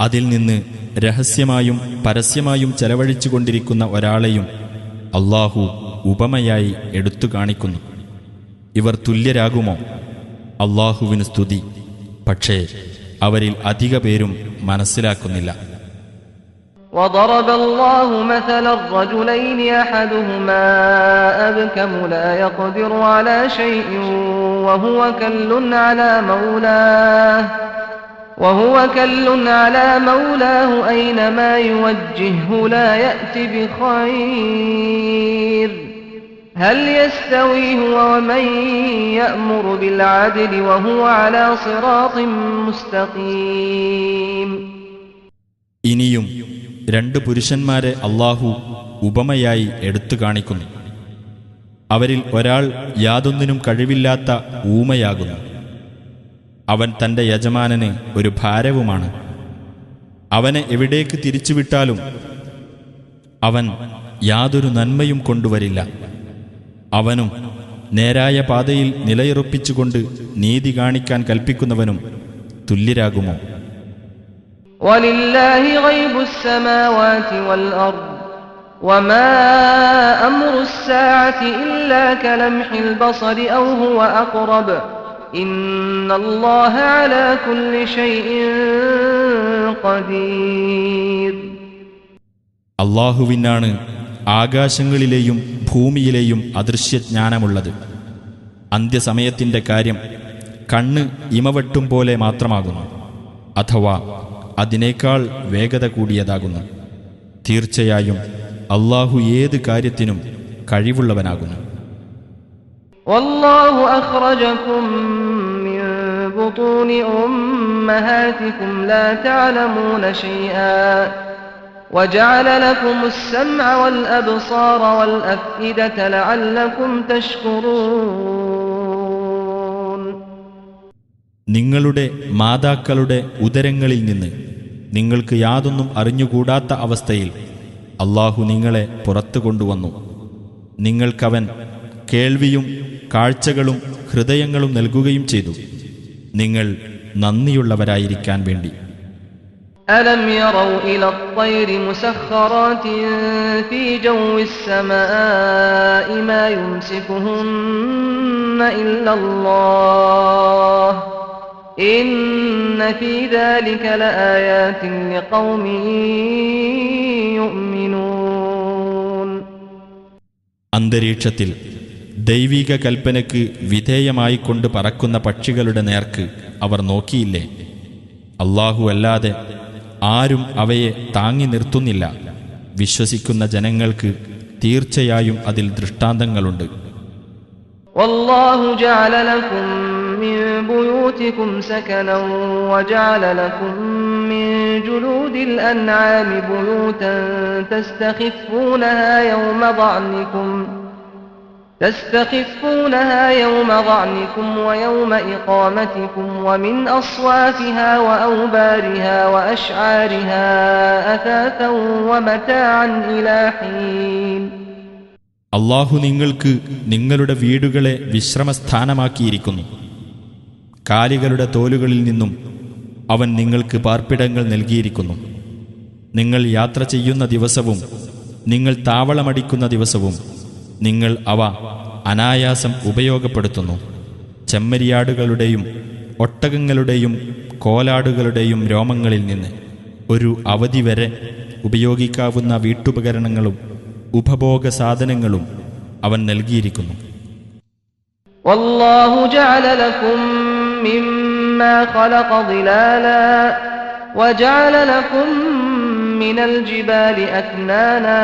അതിൽ നിന്ന് രഹസ്യമായും പരസ്യമായും ചെലവഴിച്ചുകൊണ്ടിരിക്കുന്ന ഒരാളെയും അല്ലാഹു ഉപമയായി എടുത്തു കാണിക്കുന്നു. ഇവർ തുല്യരാകുമോ? അല്ലാഹുവിന് സ്തുതി. പക്ഷേ അവരിൽ അധിക പേരും മനസ്സിലാക്കുന്നില്ല. وضرب الله مثلا الرجلين أحدهما أبكم لا يقدر على شيء وهو كل على مولاه أينما يوجهه لا يأتي بخير هل يستوي هو ومن يأمر بالعدل وهو على صراط مستقيم. ഇനിയും രണ്ട് പുരുഷന്മാരെ അല്ലാഹു ഉപമയായി എടുത്തു കാണിക്കുന്നു. അവരിൽ ഒരാൾ യാതൊന്നിനും കഴിവില്ലാത്ത ഊമയാകുന്നു. അവൻ തന്റെ യജമാനന് ഒരു ഭാരവുമാണ്. അവനെ എവിടേക്ക് തിരിച്ചുവിട്ടാലും അവൻ യാതൊരു നന്മയും കൊണ്ടുവരില്ല. അവനും നേരായ പാതയിൽ നിലയുറപ്പിച്ചുകൊണ്ട് നീതി കാണിക്കാൻ കൽപ്പിക്കുന്നവനും തുല്യരാകുമോ? وَلِلَّهِ غَيْبُ السَّمَاوَاتِ وَالْأَرْضِ وَمَا أَمْرُ السَّاعَةِ إِلَّا كَلَمْحِ الْبَصَرِ أَوْ هُوَ أَقْرَبُ إِنَّ اللَّهَ عَلَى كُلِّ شَيْءٍ قَدِيرٌ. അല്ലാഹുവിനാണ് ആകാശങ്ങളിലെയും ഭൂമിയിലെയും അദൃശ്യജ്ഞാനമുള്ളത്. അന്ത്യസമയത്തിന്റെ കാര്യം കണ്ണ് ഇമവെട്ടും പോലെ മാത്രമാകുന്നു, അഥവാ അതിനേക്കാൾ വേഗത കൂടിയതാകുന്നു. തീർച്ചയായും അല്ലാഹു ഏത് കാര്യത്തിനും കഴിവുള്ളവനാകുന്നു. വല്ലാഹു അഖ്റജകും മിൻ ബുതൂനി ഉമ്മഹാതികും ലാ തഅലമൂന ശൈആ വജഅല ലകുമുസ് സമഅ വൽ അബ്സാറ വൽ അഫ്ഇദത ലഅല്ലകും തഷ്കുറൂൻ. നിങ്ങളുടെ മാതാക്കളുടെ ഉദരങ്ങളിൽ നിന്ന് നിങ്ങൾക്ക് യാതൊന്നും അറിഞ്ഞുകൂടാത്ത അവസ്ഥയിൽ അല്ലാഹു നിങ്ങളെ പുറത്തു കൊണ്ടുവന്നു. നിങ്ങൾക്കവൻ കേൾവിയും കാഴ്ചകളും ഹൃദയങ്ങളും നൽകുകയും ചെയ്തു, നിങ്ങൾ നന്ദിയുള്ളവരായിരിക്കാൻ വേണ്ടി. അലം യറൗ ഇലത് ത്വയ്രി മുസഖറാതിൻ ഫീ ജൗവിസ് സമാഇ മാ യുംസികുഹുന്ന ഇല്ലല്ലാഹ് ഇന്ന ഫീ ദാലിക ലആയാതിൻ ലിഖൗമിൻ യുഅ്മിനൂൻ. അന്തരീക്ഷത്തിൽ ദൈവിക കൽപ്പനയ്ക്ക് വിധേയമായിക്കൊണ്ട് പറക്കുന്ന പക്ഷികളുടെ നേർക്ക് അവർ നോക്കിയില്ലേ? അല്ലാഹു അല്ലാതെ ആരും അവയെ താങ്ങി നിർത്തുന്നില്ല. വിശ്വസിക്കുന്ന ജനങ്ങൾക്ക് തീർച്ചയായും അതിൽ ദൃഷ്ടാന്തങ്ങളുണ്ട്. വല്ലാഹു ജഅല ലകും മിൻ ബുയൂതികും സകനൻ വജഅല ലകും മിൻ ജുലൂദിൽ അൻആമി ബുയൂതൻ തസ്തഖിഫൂനഹാ يوم ضعنكم ويوم إقامتكم ومن أصوافها وأوبارها وأشعارها أثاثا ومتاعا إلى حين. അല്ലാഹു നിങ്ങൾക്ക് നിങ്ങളുടെ വീടുകളെ വിശ്രമസ്ഥാനമാക്കിയിരിക്കുന്നു. കാലികളുടെ തോലുകളിൽ നിന്നും അവൻ നിങ്ങൾക്ക് പാർപ്പിടങ്ങൾ നൽകിയിരിക്കുന്നു. നിങ്ങൾ യാത്ര ചെയ്യുന്ന ദിവസവും നിങ്ങൾ താവളമടിക്കുന്ന ദിവസവും നിങ്ങൾ അവ അനായാസം ഉപയോഗപ്പെടുത്തുന്നു. ചെമ്മരിയാടുകളുടെയും ഒട്ടകങ്ങളുടെയും കോലാടുകളുടെയും രോമങ്ങളിൽ നിന്ന് ഒരു അവധി വരെ ഉപയോഗിക്കാവുന്ന വീട്ടുപകരണങ്ങളും ഉപഭോഗ സാധനങ്ങളും അവൻ നൽകിയിരിക്കുന്നു. വല്ലാഹു ജഅല ലക്കും മിമ്മാ ഖലഖ ളിലാലാ വജഅല ലക്കും മിനൽ ജിബാലി അക്നാനാ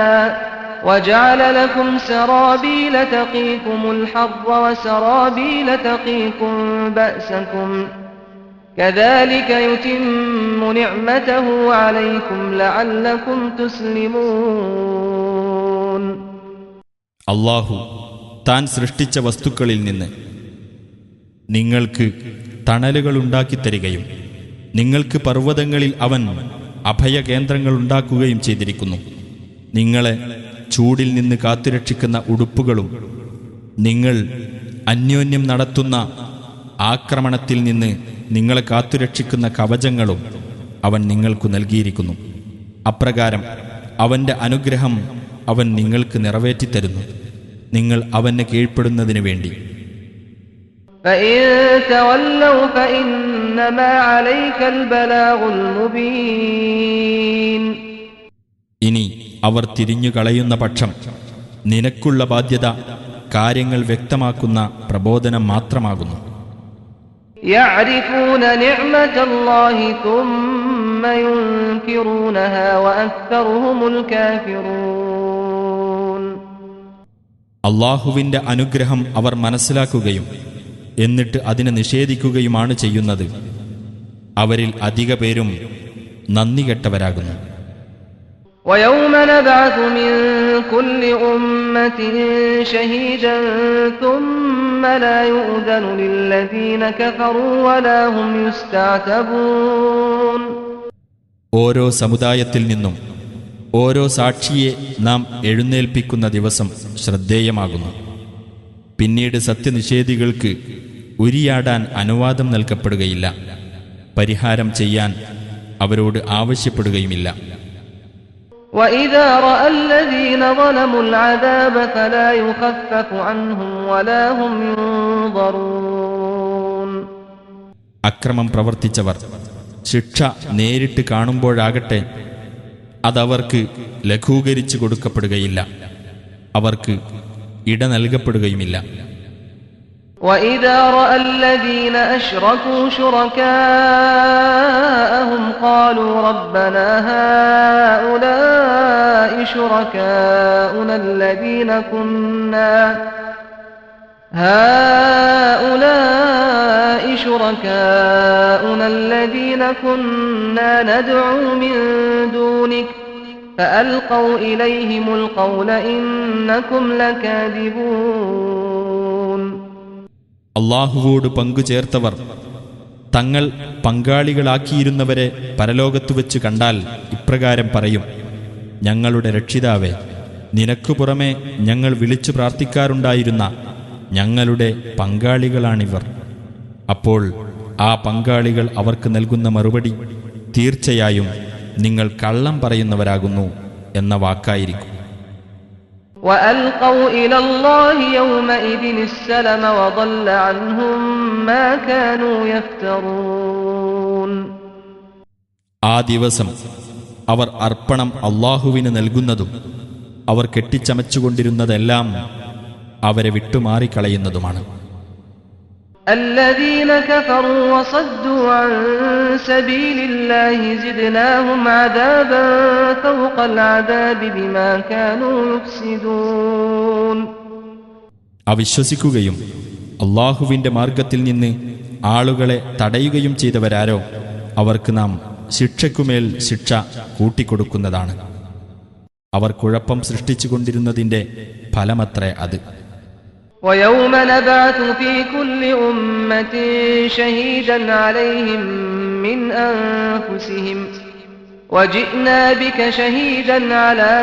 وجعل لكم سرابيل تقيكم الحر وسرابيل تقيكم بأسكم كذلك يتم نعمته عليكم لعلكم تسلمون. അല്ലാഹു താൻ സൃഷ്ടിച്ച വസ്തുക്കളിൽ നിന്ന് നിങ്ങൾക്ക് തണലുകൾ ഉണ്ടാക്കിത്തരികയും നിങ്ങൾക്ക് പർവ്വതങ്ങളിൽ അവൻ അഭയകേന്ദ്രങ്ങൾ ഉണ്ടാക്കുകയും ചെയ്തിരിക്കുന്നു. നിങ്ങളെ ചൂടിൽ നിന്ന് കാത്തുരക്ഷിക്കുന്ന ഉടുപ്പുകളും നിങ്ങൾ അന്യോന്യം നടത്തുന്ന ആക്രമണത്തിൽ നിന്ന് നിങ്ങളെ കാത്തുരക്ഷിക്കുന്ന കവചങ്ങളും അവൻ നിങ്ങൾക്കു നൽകിയിരിക്കുന്നു. അപ്രകാരം അവൻ്റെ അനുഗ്രഹം അവൻ നിങ്ങൾക്ക് നിറവേറ്റിത്തരുന്നു, നിങ്ങൾ അവന് കീഴ്പ്പെടുന്നതിനു വേണ്ടി. ഇനി അവർ തിരിഞ്ഞുകളയുന്ന പക്ഷം നിനക്കുള്ള ബാധ്യത കാര്യങ്ങൾ വ്യക്തമാക്കുന്ന പ്രബോധനം മാത്രമാകുന്നു. يعرفون نعمة الله ثم ينكرونها وأكثرهم الكافرون. അല്ലാഹുവിന്റെ അനുഗ്രഹം അവർ മനസ്സിലാക്കുകയും എന്നിട്ട് അതിനെ നിഷേധിക്കുകയുമാണ് ചെയ്യുന്നത്. അവരിൽ അധിക പേരും നന്ദി കെട്ടവരാകുന്നു. ويوم نبعث من كل أمة شهيدا ثم لا يؤذن للذين كفروا ولا هم يستعتبون. ഓരോ സമുദായത്തിൽ നിന്നും ഓരോ സാക്ഷിയെ നാം എഴുന്നേൽപ്പിക്കുന്ന ദിവസം ശ്രദ്ധേയമാകുന്നു. പിന്നീട് സത്യനിഷേധികൾക്ക് ഉരിയാടാൻ അനുവാദം നൽകപ്പെടുകയില്ല, പരിഹാരം ചെയ്യാൻ അവരോട് ആവശ്യപ്പെടുകയുമില്ല. وَإِذَا رَأَى الَّذِينَ ظَلَمُوا الْعَذَابَ فَلَا يُخَفَّفُ عَنْهُمْ وَلَا هُمْ يُنظَرُونَ. അക്രമം പ്രവർത്തിച്ചവർ ശിക്ഷ നേരിട്ട് കാണുമ്പോഴാകട്ടെ അതവർക്ക് ലഘൂകരിച്ചു കൊടുക്കപ്പെടുകയില്ല, അവർക്ക് ഇട നൽകപ്പെടുകയുമില്ല. وَإِذَا رَأَى الَّذِينَ أَشْرَكُوا شُرَكَاءَهُمْ قَالُوا رَبَّنَا هَؤُلَاءِ شُرَكَاؤُنَا الَّذِينَ كُنَّا نَدْعُو مِن دُونِكَ فَأَلْقَوْا إِلَيْهِمُ الْقَوْلَ إِنَّكُمْ لَكَاذِبُونَ. അല്ലാഹുവോട് പങ്കുചേർത്തവർ തങ്ങൾ പങ്കാളികളാക്കിയിരുന്നവരെ പരലോകത്തുവെച്ച് കണ്ടാൽ ഇപ്രകാരം പറയും: ഞങ്ങളുടെ രക്ഷിതാവേ, നിനക്കു പുറമെ ഞങ്ങൾ വിളിച്ചു പ്രാർത്ഥിക്കാറുണ്ടായിരുന്ന ഞങ്ങളുടെ പങ്കാളികളാണിവർ. അപ്പോൾ ആ പങ്കാളികൾ അവർക്ക് നൽകുന്ന മറുപടി തീർച്ചയായും നിങ്ങൾ കള്ളം പറയുന്നവരാകുന്നു എന്ന വാക്കായിരിക്കും. وَأَلْقَوْا إِلَى اللَّهِ يَوْمَئِذٍ السَّلَمَ وَضَلَّ عَنْهُمْ مَا كَانُوا يَفْتَرُونَ. ആ ദിവസം അവർ അർപ്പണം അല്ലാഹുവിന് നൽകുന്നതും അവർ കെട്ടിച്ചമച്ചുകൊണ്ടിരുന്നതെല്ലാം അവരെ വിട്ടുമാറിക്കളയുന്നതുമാണ്. الذين كفروا وصدوا عن سبيل الله زدناهم عذابا فوق العذاب بما كانوا يفسدون. അവിശ്വസിക്കുകയും അല്ലാഹുവിന്റെ മാർഗത്തിൽ നിന്ന് ആളുകളെ തടയുകയും ചെയ്തവരാരോ അവർക്ക് നാം ശിക്ഷയ്ക്കുമേൽ ശിക്ഷ കൂട്ടിക്കൊടുക്കുന്നതാണ്. അവർ കുഴപ്പം സൃഷ്ടിച്ചുകൊണ്ടിരുന്നതിന്റെ ഫലമത്രേ അത്. وَيَوْمَ نَبْعَثُ فِي كُلِّ أُمَّةٍ شَهِيدًا عَلَيْهِمْ مِنْ أَنفُسِهِمْ وَجِئْنَا بِكَ شَهِيدًا عَلَى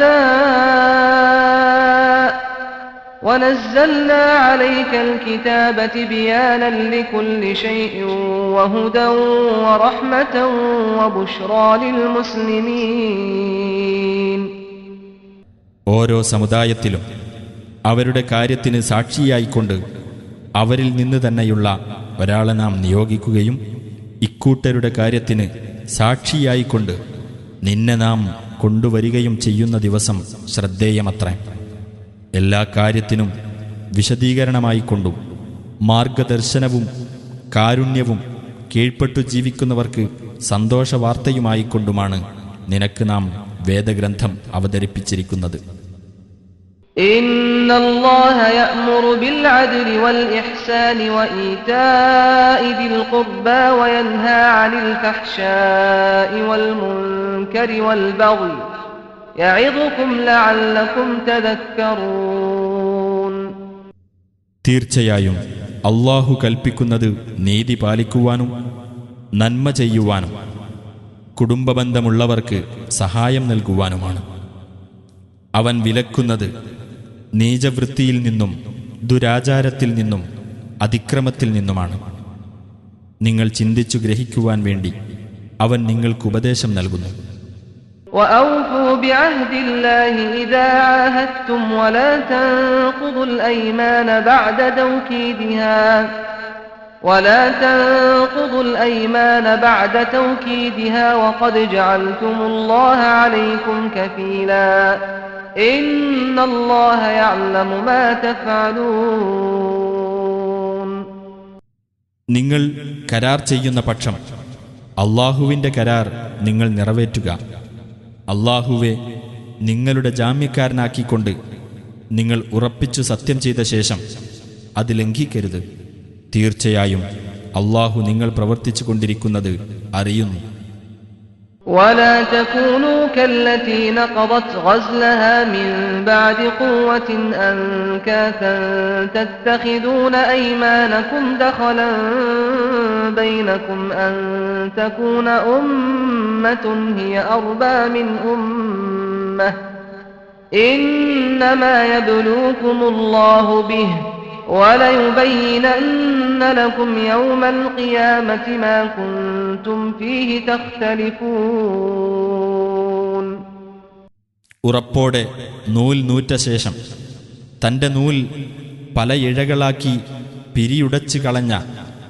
هَؤُلَاءِ وَنَزَّلْنَا عَلَيْكَ الْكِتَابَ تِبْيَانًا لِكُلِّ شَيْءٍ وَهُدًى وَرَحْمَةً وَبُشْرَى لِلْمُسْلِمِينَ. ഓരോ സമുദായത്തിലും അവരുടെ കാര്യത്തിന് സാക്ഷിയായിക്കൊണ്ട് അവരിൽ നിന്ന് തന്നെയുള്ള ഒരാളെ നാം നിയോഗിക്കുകയും ഇക്കൂട്ടരുടെ കാര്യത്തിന് സാക്ഷിയായിക്കൊണ്ട് നിന്നെ നാം കൊണ്ടുവരികയും ചെയ്യുന്ന ദിവസം ശ്രദ്ധേയമത്രേ. എല്ലാ കാര്യത്തിനും വിശദീകരണമായിക്കൊണ്ടും മാർഗദർശനവും കാരുണ്യവും കീഴ്പ്പെട്ടു ജീവിക്കുന്നവർക്ക് സന്തോഷവാർത്തയുമായിക്കൊണ്ടുമാണ് നിനക്ക് നാം വേദഗ്രന്ഥം അവതരിപ്പിച്ചിരിക്കുന്നത്. ഇന്നല്ലാഹ യഅ്മുറു ബിൽ അദ്ലി വൽ ഇഹ്സാനി വഇതാഇ ദിൽ ഖുർബാ വയൻഹാ അനിൽ ഫഹ്ശാഇ വൽ മുൻകരി വൽ ബഗ്യി യഇദുകും ലഅല്ലകും തദക്കറൂൻ. തീർച്ചയായും അല്ലാഹു കൽപ്പിക്കുന്നത് നീതി പാലിക്കുവാനും നന്മ ചെയ്യുവാനും കുടുംബബന്ധമുള്ളവർക്ക് സഹായം നൽകുവാനുമാണ്. അവൻ വിലക്കുന്നത് നീചവൃത്തിയിൽ നിന്നും ദുരാചാരത്തിൽ നിന്നും അതിക്രമത്തിൽ നിന്നുമാണ്. നിങ്ങൾ ചിന്തിച്ചു ഗ്രഹിക്കുവാൻ വേണ്ടി അവൻ നിങ്ങൾക്ക് ഉപദേശം നൽകുന്നു. وأوفوا بعهد الله إذا عاهدتم ولا تنقضوا الأيمان بعد توكيدها وقد جعلتم الله عليكم كفيلا إن الله يعلم ما تفعلون. നിങ്ങൾ കരാർ ചെയ്യുന്ന പക്ഷം അല്ലാഹുവിൻ്റെ കരാർ നിങ്ങൾ നിറവേറ്റുക. അല്ലാഹുവെ നിങ്ങളുടെ ജാമ്യക്കാരനാക്കിക്കൊണ്ട് നിങ്ങൾ ഉറപ്പിച്ചു സത്യം ചെയ്ത ശേഷം അത് ലംഘിക്കരുത്. തീർച്ചയായും അല്ലാഹു നിങ്ങൾ പ്രവർത്തിച്ചു കൊണ്ടിരിക്കുന്നത് അറിയുന്നു. ولا تكونوا كالتي نقضت غزلها من بعد قوة أنكاثا تتخذون أيمانكم دخلا بينكم أن تكون أمة هي أربى من أمة إنما يبلوكم الله به وَلَيُبَيِّنَنَّ لَكُمْ يَوْمَ الْقِيَامَةِ مَا كُنْتُمْ فِيهِ تَخْتَلِفُونَ. ഉറപ്പോടെ നൂൽ നൂറ്റ ശേഷം തൻ്റെ നൂൽ പല ഇഴകളാക്കി പിരിയുടച്ചു കളഞ്ഞ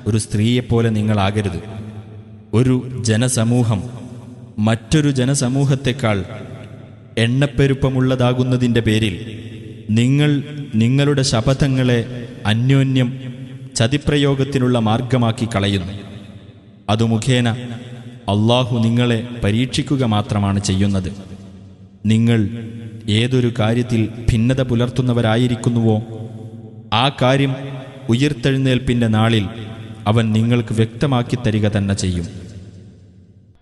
ഒരു സ്ത്രീയെപ്പോലെ നിങ്ങളാകരുത്. ഒരു ജനസമൂഹം മറ്റൊരു ജനസമൂഹത്തെക്കാൾ എണ്ണപ്പെരുപ്പമുള്ളതാകുന്നതിൻ്റെ പേരിൽ നിങ്ങൾ നിങ്ങളുടെ ശപഥങ്ങളെ അന്യോന്യം ചതിപ്രയോഗത്തിനുള്ള മാർഗമാക്കി കളയുന്നു. അതു മുഖേന അല്ലാഹു നിങ്ങളെ പരീക്ഷിക്കുക മാത്രമാണ് ചെയ്യുന്നത്. നിങ്ങൾ ഏതൊരു കാര്യത്തിൽ ഭിന്നത പുലർത്തുന്നവരായിരിക്കുന്നുവോ ആ കാര്യം ഉയിർത്തെഴുന്നേൽപ്പിന്റെ നാളിൽ അവൻ നിങ്ങൾക്ക് വ്യക്തമാക്കി തരിക തന്നെ ചെയ്യും.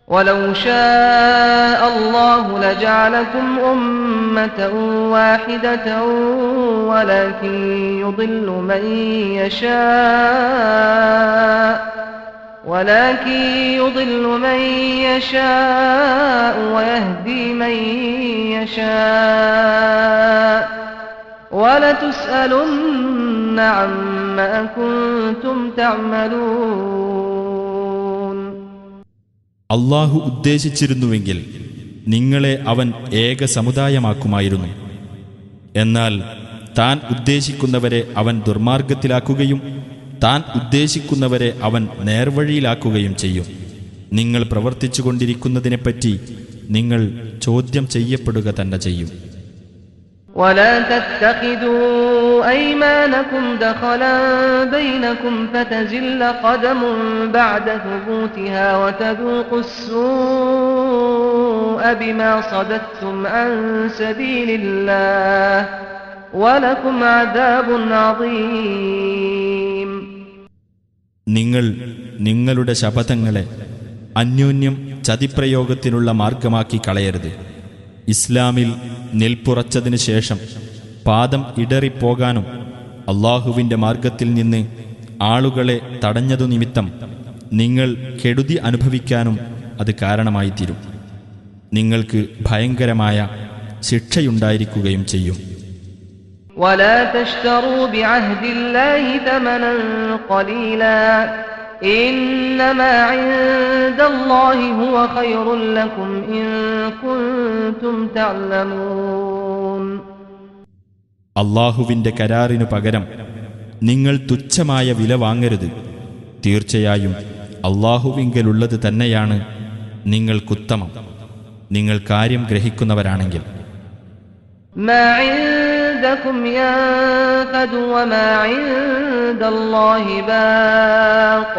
وَلَوْ شَاءَ اللَّهُ لَجَعَلَكُمْ أُمَّةً وَاحِدَةً وَلَكِنْ يُضِلُّ مَن يَشَاءُ وَيَهْدِي مَن يَشَاءُ وَلَتُسْأَلُنَّ عَمَّا كُنتُمْ تَعْمَلُونَ. അല്ലാഹു ഉദ്ദേശിച്ചിരുന്നുവെങ്കിൽ നിങ്ങളെ അവൻ ഏക സമുദായമാക്കുമായിരുന്നു. എന്നാൽ താൻ ഉദ്ദേശിക്കുന്നവരെ അവൻ ദുർമാർഗത്തിലാക്കുകയും താൻ ഉദ്ദേശിക്കുന്നവരെ അവൻ നേർവഴിയിലാക്കുകയും ചെയ്യും. നിങ്ങൾ പ്രവർത്തിച്ചുകൊണ്ടിരിക്കുന്നതിനെപ്പറ്റി നിങ്ങൾ ചോദ്യം ചെയ്യപ്പെടുക തന്നെ ചെയ്യും. ولا تتخذوا أيمانكم دخلا بينكم فتزل قدم بعد ثبوتها وتذوقوا السوء بما صددتم عن سبيل الله ولكم عذاب عظيم. നിങ്ങൾ നിങ്ങളുടെ ശപഥങ്ങളെ അന്യോന്യം ചതിപ്രയോഗത്തിനുള്ള മാർഗമാക്കി കളയരുത്. ഇസ്ലാമിൽ നിൽപ്പുറച്ചതിനു ശേഷം പാദം ഇടറിപ്പോകാനും അല്ലാഹുവിൻ്റെ മാർഗത്തിൽ നിന്ന് ആളുകളെ തടഞ്ഞതു നിമിത്തം നിങ്ങൾ കെടുതി അനുഭവിക്കാനും അത് കാരണമായിത്തീരും. നിങ്ങൾക്ക് ഭയങ്കരമായ ശിക്ഷയുണ്ടായിരിക്കുകയും ചെയ്യും. ولا تشتروا بعهد الله ثمنا قليلا إنما عند الله هو خير لكم إن كنتم تعلمون. അല്ലാഹുവിൻ്റെ കരാറിനു പകരം നിങ്ങൾ തുച്ഛമായ വില വാങ്ങരുത്. തീർച്ചയായും അല്ലാഹുവിങ്കലുള്ളത് തന്നെയാണ് നിങ്ങൾക്കുത്തമം, നിങ്ങൾ കാര്യം ഗ്രഹിക്കുന്നവരാണെങ്കിൽ. മാ ഇൻദകും യൻഫദു വമാ ഇൻദല്ലാഹി ബാഖ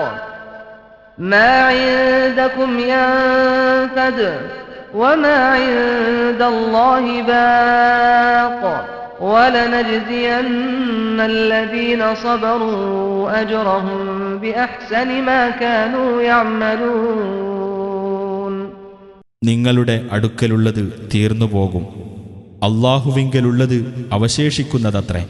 മാ ഇൻദകും യൻഫദു വമാ ഇൻദല്ലാഹി ബാഖ وَلَنَجْزِيَنَّ الَّذِينَ صَبَرُوا أَجْرَهُمْ بِأَحْسَنِ مَا كَانُوا يَعْمَلُونَ. നിങ്ങളുടെ അടുക്കലുള്ളത് തീർന്നുപോകും, അല്ലാഹുവിങ്കലുള്ളത് അവശേഷിക്കുന്നതത്രേ.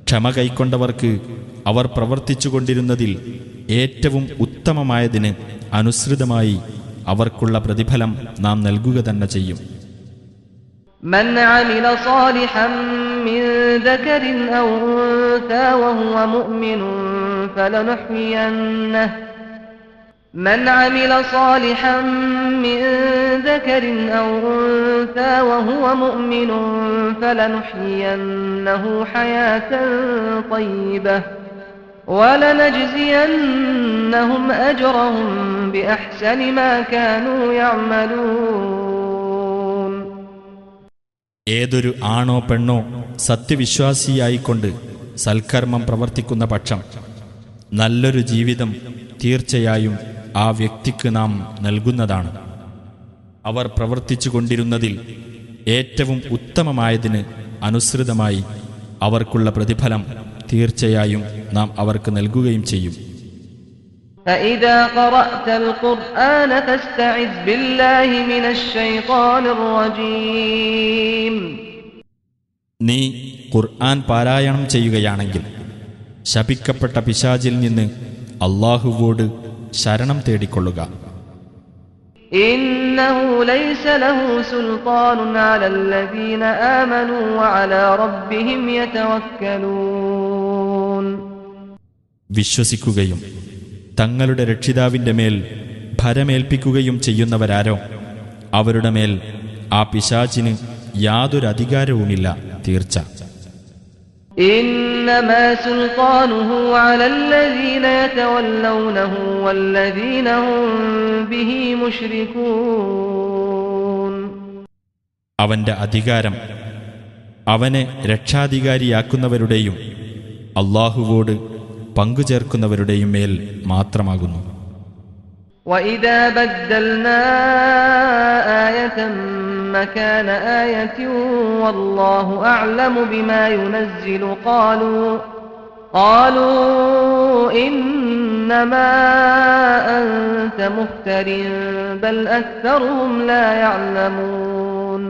ക്ഷമ കൈക്കൊണ്ടവർക്ക് അവർ പ്രവർത്തിച്ചുകൊണ്ടിരുന്നതിൽ ഏറ്റവും ഉത്തമമായതിന് അനുസൃതമായി അവർക്കുള്ള പ്രതിഫലം നാം നൽകുക തന്നെ ചെയ്യും. من عمل صالحا من ذكر أو أنثى وهو مؤمن فلنحيينه حياة طيبة ولنجزينهم أجرهم بأحسن ما كانوا يعملون. ഏതൊരു ആണോ പെണ്ണോ സത്യവിശ്വാസിയായിക്കൊണ്ട് സൽക്കർമ്മം പ്രവർത്തിക്കുന്ന പക്ഷം നല്ലൊരു ജീവിതം തീർച്ചയായും ആ വ്യക്തിക്ക് നാം നൽകുന്നതാണ്. അവർ പ്രവർത്തിച്ചു കൊണ്ടിരുന്നതിൽ ഏറ്റവും ഉത്തമമായതിന് അനുസൃതമായി അവർക്കുള്ള പ്രതിഫലം തീർച്ചയായും നാം അവർക്ക് നൽകുകയും ചെയ്യും. فإذا قرأت القرآن فاستعذ بالله من الشيطان الرجيم. നീ ഖുർആൻ പാരായണം ചെയ്യുകയാണെങ്കിൽ ശപിക്കപ്പെട്ട പിശാചിൽ നിന്ന് അല്ലാഹുവോട് ശരണം തേടിക്കൊള്ളുക. ഇന്നഹു ലൈസ ലഹു സുൽത്താനുൻ അലല്ലദീന ആമനൂ വഅലാ റബ്ബിഹിം യതവക്കലൂൻ. വിശ്വസിക്കുകയും തങ്ങളുടെ രക്ഷിതാവിന്റെ മേൽ ഭരമേൽപ്പിക്കുകയും ചെയ്യുന്നവരാരോ അവരുടെ മേൽ ആ പിശാചിന് യാതൊരു അധികാരവുമില്ല തീർച്ച. ഇന്നമാ സുൽത്താനുഹു അലല്ലദീന യതവല്ലൗനഹു വല്ലദീന ഹും ബിഹി മുശ്രികൂൻ. അവന്റെ അധികാരം അവനെ രക്ഷാധികാരിയാക്കുന്നവരുടെയും അല്ലാഹുവോട് പങ്കുചേർക്കുന്നവരുടെയും മേൽ മാത്രമാകുന്നു. وَإِذَا بَدَّلْنَا آيَةً مَكَانَ آيَةٍ وَاللَّهُ أَعْلَمُ بِمَا يُنَزِّلُ قَالُوا إِنَّمَا أَنْتَ مُفْتَرٍ بَلْ أَكْثَرُهُمْ لَا يَعْلَمُونَ.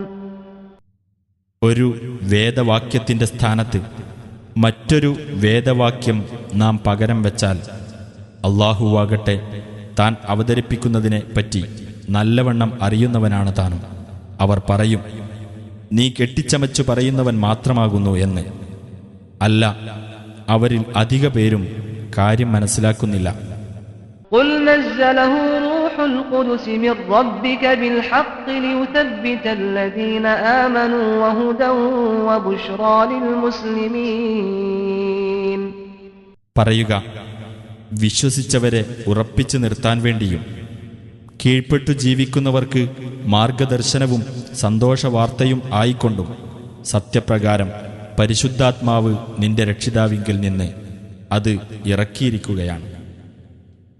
ഒരു വേദവാക്യത്തിന്റെ സ്ഥാനത്ത് മറ്റൊരു വേദവാക്യം നാം പകരം വെച്ചാൽ അല്ലാഹുവാകട്ടെ താൻ അവതരിപ്പിക്കുന്നതിനെ പറ്റി നല്ലവണ്ണം അറിയുന്നവനാണ് താനും. അവർ പറയും, നീ കെട്ടിച്ചമച്ചു പറയുന്നവൻ മാത്രമാകുന്നു എന്ന്. അല്ല, അവരിൽ അധിക പേരും കാര്യം മനസ്സിലാക്കുന്നില്ല. ഖുൽ നസ്സലഹു റൂഹുൽ ഖുദ്സ് മിർ റബ്ബിക ബിൽ ഹഖ് ലിയുതബ്ബിതല്ലദീന ആമനൂ വഹുദൻ വബുശ്റാ ലിൽ മുസ്ലിമീൻ. പറയുക, വിശ്വസിച്ചവരെ ഉറപ്പിച്ചു നിർത്താൻ വേണ്ടിയും കീഴ്പ്പെട്ടു ജീവിക്കുന്നവർക്ക് മാർഗദർശനവും സന്തോഷവാർത്തയും ആയിക്കൊണ്ടും സത്യപ്രകാരം പരിശുദ്ധാത്മാവ് നിന്റെ രക്ഷിതാവിങ്കിൽ നിന്ന് അത് ഇറക്കിയിരിക്കുകയാണ്.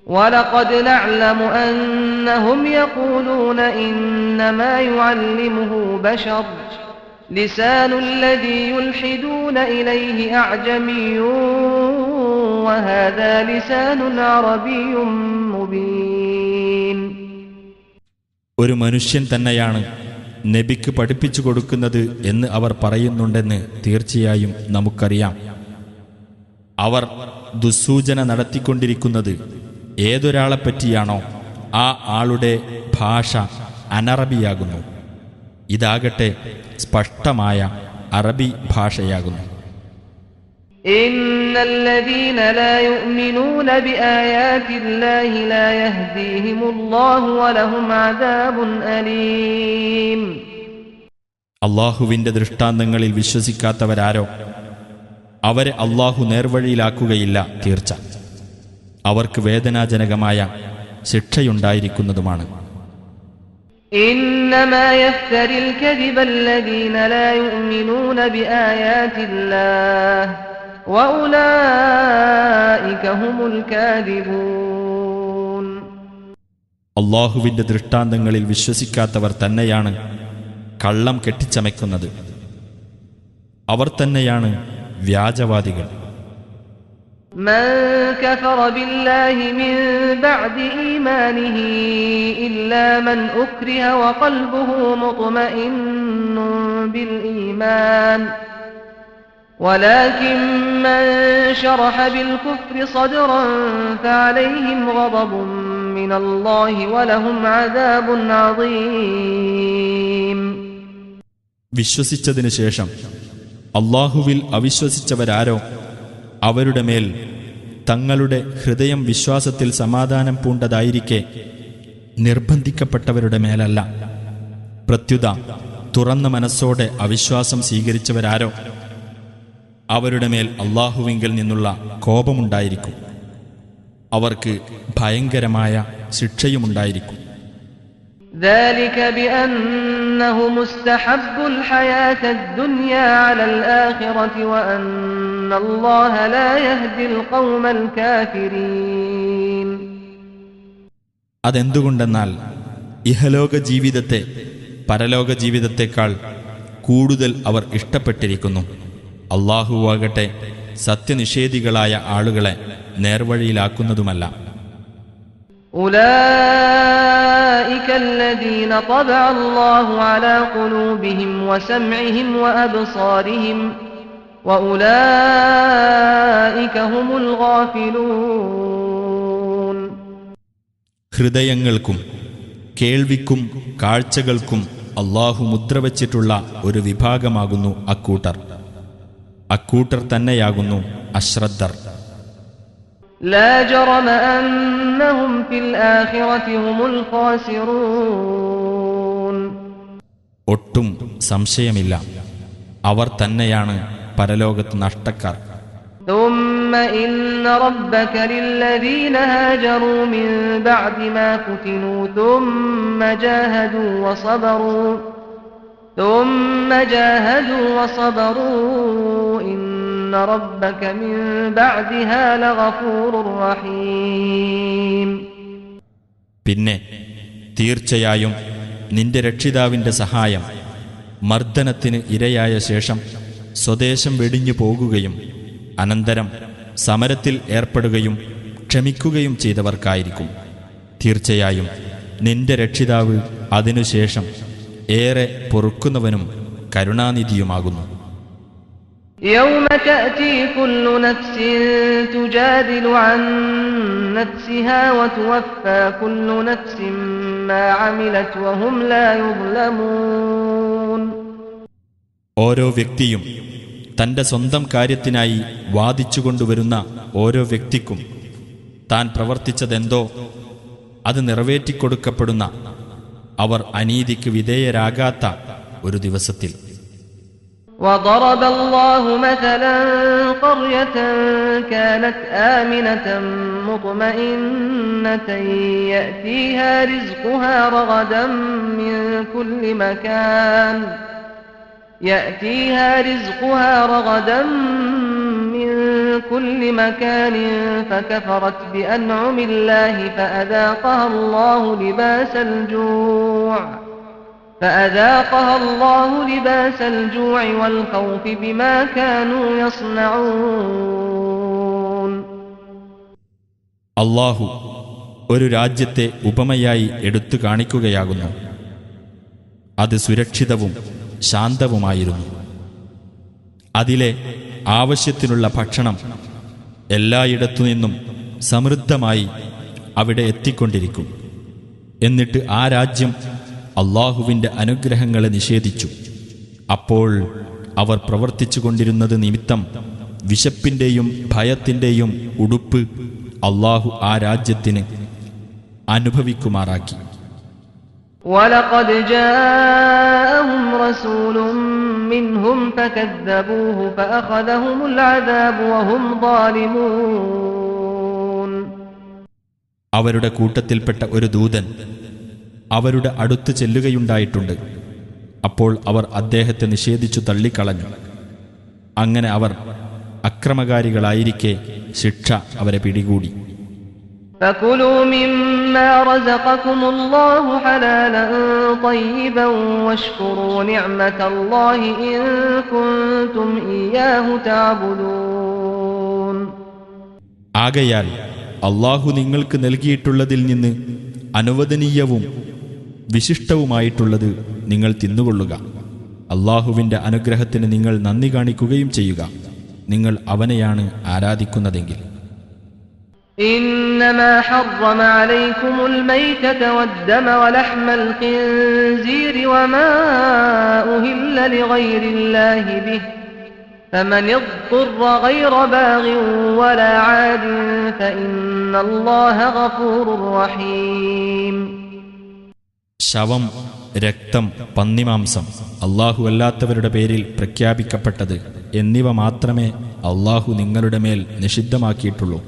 وَلَقَدْ نَعْلَمُ أَنَّهُمْ يَقُولُونَ إِنَّمَا يُعَلِّمُهُ بَشَرٌ لِسَانُ الَّذِي يُلْحِدُونَ إِلَيْهِ أَعْجَمِيٌّ وَهَذَا لِسَانٌ عَرَبِيٌّ مُبِينٌ. ഒരു മനുഷ്യൻ തന്നെയാണ് നബിക്ക് പഠിപ്പിച്ചു കൊടുക്കുന്നത് എന്ന് അവർ പറയുന്നുണ്ടെന്ന് തീർച്ചയായും നമുക്കറിയാം. അവർ ദുസ്സൂചന നടത്തിക്കൊണ്ടിരിക്കുന്നത് ഏതൊരാളെപ്പറ്റിയാണോ ആ ആളുടെ ഭാഷ അനറബിയാകുന്നു. ഇതാകട്ടെ സ്പഷ്ടമായ അറബി ഭാഷയാകുന്നു. ഇന്നല്ലദീന ലാ യുഅ്മിനൂന ബിആയാതില്ലാഹി ലാ യഹ്ദീഹിമുല്ലാഹു വലഹും അദാബുൻ അലീം. അല്ലാഹുവിന്റെ ദൃഷ്ടാന്തങ്ങളിൽ വിശ്വസിക്കാത്തവരാരോ അവരെ അല്ലാഹു നേർവഴിയിലാക്കുകയില്ല തീർച്ച. അവർക്ക് വേദനാജനകമായ ശിക്ഷയുണ്ടായിരിക്കുന്നതുമാണ്. إنما يفتري الكذب الذين لا يؤمنون بآيات الله وأولئك هم الكاذبون. അല്ലാഹുവിന്റെ ദൃഷ്ടാന്തങ്ങളിൽ വിശ്വസിക്കാത്തവർ തന്നെയാണ് കള്ളം കെട്ടിച്ചമയ്ക്കുന്നത്. അവർ തന്നെയാണ് വ്യാജവാദികൾ. من كفر بالله من بعد إيمانه إلا من أكره وقلبه مطمئن بالإيمان ولكن من شرح بالكفر صدرا فعليهم غضب من الله ولهم عذاب عظيم. വിശ്വസിച്ചതിനു ശേഷം അല്ലാഹുവിൽ അവിശ്വസിച്ചവരാരോ അവരുടെ മേൽ തങ്ങളുടെ ഹൃദയം വിശ്വാസത്തിൽ സമാധാനം പൂണ്ടതായിരിക്കെ നിർബന്ധിക്കപ്പെട്ടവരുടെ മേലല്ല, പ്രത്യുത തുറന്ന മനസ്സോടെ അവിശ്വാസം സ്വീകരിച്ചവരാരോ അവരുടെ മേൽ അല്ലാഹുവിങ്കൽ നിന്നുള്ള കോപമുണ്ടായിരിക്കും, അവർക്ക് ഭയങ്കരമായ ശിക്ഷയുമുണ്ടായിരിക്കും. ذلك بأنهم استحبوا الحياة الدنيا على الآخرة وأن الله لا يهدي القوم الكافرين. അതെന്തുകൊണ്ടെന്നാൽ ഇഹലോക ജീവിതത്തെ പരലോക ജീവിതത്തെക്കാൾ കൂടുതൽ അവർ ഇഷ്ടപ്പെട്ടിരിക്കുന്നു. അല്ലാഹുവാകട്ടെ സത്യനിഷേധികളായ ആളുകളെ നേർവഴിയിലാക്കുന്നതുമല്ല. أولئك الذين طبع الله على قلوبهم وسمعهم وأبصارهم وأولئك هم الغافلون. ഹൃദയങ്ങൾക്കും കേൾവിക്കും കാഴ്ചകൾക്കും അല്ലാഹു മുദ്രവച്ചിട്ടുള്ള ഒരു വിഭാഗമാകുന്നു അക്കൂട്ടർ തന്നെയാകുന്നു അശ്രദ്ധർ. لا جرم أنهم في الآخرة هم الخاسرون. ഒട്ടും സംശയമില്ല, അവർ തന്നെയാണ് പരലോകത്ത് നഷ്ടക്കാർ. ثم إن ربك للذين هاجروا من بعد ما فتنوا ثم جاهدوا وصبروا إن ربك من بعدها لغفور رحيم. പിന്നെ തീർച്ചയായും നിന്റെ രക്ഷിതാവിന്റെ സഹായം മർദ്ദനത്തിന് ഇരയായ ശേഷം സ്വദേശം വെടിഞ്ഞു പോകുകയും അനന്തരം സമരത്തിൽ ഏർപ്പെടുകയും ക്ഷമിക്കുകയും ചെയ്തവർക്കായിരിക്കും. തീർച്ചയായും നിന്റെ രക്ഷിതാവ് അതിനുശേഷം ഏറെ പൊറുക്കുന്നവനും കരുണാനിധിയുമാകുന്നു. يوم تأتي كل نفس تجادل عن نفسها وتوفى كل نفس ما عملت وهم لا يظلمون. ഓരോ വ്യക്തിയും തന്റെ സ്വന്തം കാര്യത്തിനായി വാദിച്ചുകൊണ്ടുവരുന്ന ഓരോ വ്യക്തിക്കും താൻ പ്രവർത്തിച്ചതെന്തോ അത് നിറവേറ്റിക്കൊടുക്കപ്പെടുന്ന, അവർ അനീതിക്ക് വിധേയരാകാത്ത ഒരു ദിവസത്തിൽ. وضرب الله مثلا قرية كانت آمنة مطمئنة يأتيها رزقها رغدا من كل مكان فكفرت بأنعم الله فأذاقها الله لباس الجوع والخوف بما كانوا يصنعون. അല്ലാഹു ഒരു രാജ്യത്തെ ഉപമയായി എടുത്തു കാണിക്കുകയാകുന്നു. അത് സുരക്ഷിതവും ശാന്തവുമായിരുന്നു. അതിലെ ആവശ്യത്തിനുള്ള ഭക്ഷണം എല്ലായിടത്തുനിന്നും സമൃദ്ധമായി അവിടെ എത്തിക്കൊണ്ടിരിക്കും. എന്നിട്ട് ആ രാജ്യം അല്ലാഹുവിൻ്റെ അനുഗ്രഹങ്ങളെ നിഷേധിച്ചു. അപ്പോൾ അവർ പ്രവർത്തിച്ചു കൊണ്ടിരുന്നത് നിമിത്തം വിശപ്പിൻ്റെയും ഭയത്തിൻ്റെയും ഉടുപ്പ് അല്ലാഹു ആ രാജ്യത്തിന് അനുഭവിക്കുമാറാക്കി. وَلَقَدْ جَاءَهُمْ رَسُولٌ مِّنْهُمْ فَكَذَّبُوهُ فَأَخَذَهُمُ الْعَذَابُ وَهُمْ ظَالِمُونَ. അവരുടെ കൂട്ടത്തിൽപ്പെട്ട ഒരു ദൂതൻ അവരുടെ അടുത്ത് ചെല്ലുകയുണ്ടായിട്ടുണ്ട്. അപ്പോൾ അവർ അദ്ദേഹത്തെ നിഷേധിച്ചു തള്ളിക്കളഞ്ഞു. അങ്ങനെ അവർ അക്രമകാരികളായിരിക്കെ ശിക്ഷ അവരെ പിടികൂടി. فكلوا مما رزقكم الله حلالا طيبا واشكروا نعمة الله إن كنتم إياه تعبدون. ആകയാൽ അല്ലാഹു നിങ്ങൾക്ക് നൽകിയിട്ടുള്ളതിൽ നിന്ന് അനുവദനീയവും വിശിഷ്ടവുമായിട്ടുള്ളത് നിങ്ങൾ തിന്നുകൊള്ളുക. അല്ലാഹുവിൻ്റെ അനുഗ്രഹത്തിന് നിങ്ങൾ നന്ദി കാണിക്കുകയും ചെയ്യുക, നിങ്ങൾ അവനെയാണ് ആരാധിക്കുന്നതെങ്കിൽ. إنما حرم عليكم الميتة والدم ولحم الخنزير وما أهل لغير الله به فمن اضطر غير باغ ولا عاد فإن الله غفور رحيم. ശവം, രക്തം, പന്നിമാംസം, അല്ലാഹു അല്ലാത്തവരുടെ പേരിൽ പ്രഖ്യാപിക്കപ്പെട്ടത് എന്നിവ മാത്രമേ അല്ലാഹു നിങ്ങളുടെ മേൽ നിഷിദ്ധമാക്കിയിട്ടുള്ളൂ.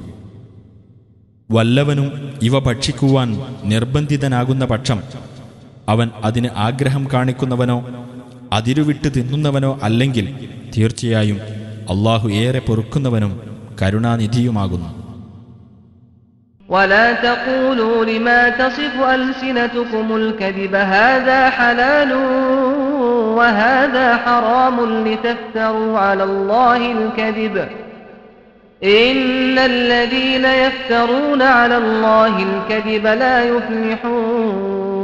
വല്ലവനും ഇവ ഭക്ഷിക്കുവാൻ നിർബന്ധിതനാകുന്ന പക്ഷം അവൻ അതിന് ആഗ്രഹം കാണിക്കുന്നവനോ അതിരുവിട്ട് തിന്നുന്നവനോ അല്ലെങ്കിൽ തീർച്ചയായും അല്ലാഹു ഏറെ പൊറുക്കുന്നവനും കരുണാനിധിയുമാകുന്നു. ولا تقولوا لما تصف ألسنتكم الكذب هذا حلال وهذا حرام لتفتروا على الله الكذب إن الذين يفترون على الله الكذب لا يفلحون.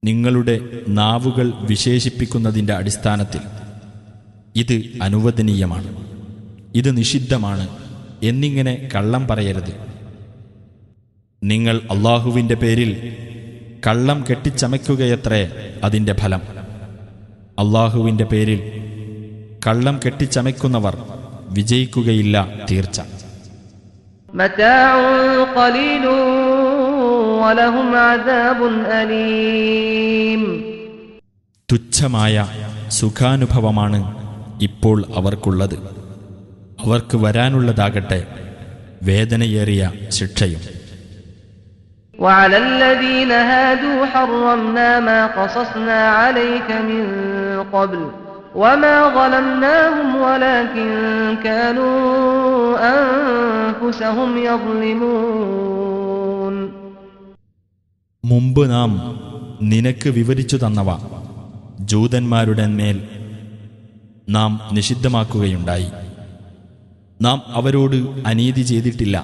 നിങ്ങളുടെ നാവുകൾ വിശേഷിപ്പിക്കുന്നതിൻ്റെ അടിസ്ഥാനത്തിൽ ഇത് അനുവദനീയമാണ്, ഇത് നിഷിദ്ധമാണ് എന്നിങ്ങനെ കള്ളം പറയരുത്. നിങ്ങൾ അല്ലാഹുവിൻ്റെ പേരിൽ കള്ളം കെട്ടിച്ചമയ്ക്കുകയത്രേ അതിൻ്റെ ഫലം. അല്ലാഹുവിൻ്റെ പേരിൽ കള്ളം കെട്ടിച്ചമയ്ക്കുന്നവർ വിജയിക്കുകയില്ല തീർച്ച. മതാഉൻ ഖലീലുൻ വലഹും അദാബുൻ അലീം. തുച്ഛമായ സുഖാനുഭവമാണ് ഇപ്പോൾ അവർക്കുള്ളത്, അവർക്ക് വരാനുള്ളതാകട്ടെ വേദനയേറിയ ശിക്ഷയും. وعلى الذين هادوا حرمنا ما قصصنا عليك من قبل وما ظلمناهم ولكن كانوا أنفسهم يظلمون. മുമ്പ് നാം നിനക്ക് വിവരിച്ചു തന്നവ ജൂതന്മാരുടെ മേൽ നാം നിഷിദ്ധമാക്കുകയുണ്ടായി. നാം അവരോട് അനീതി ചെയ്തിട്ടില്ല,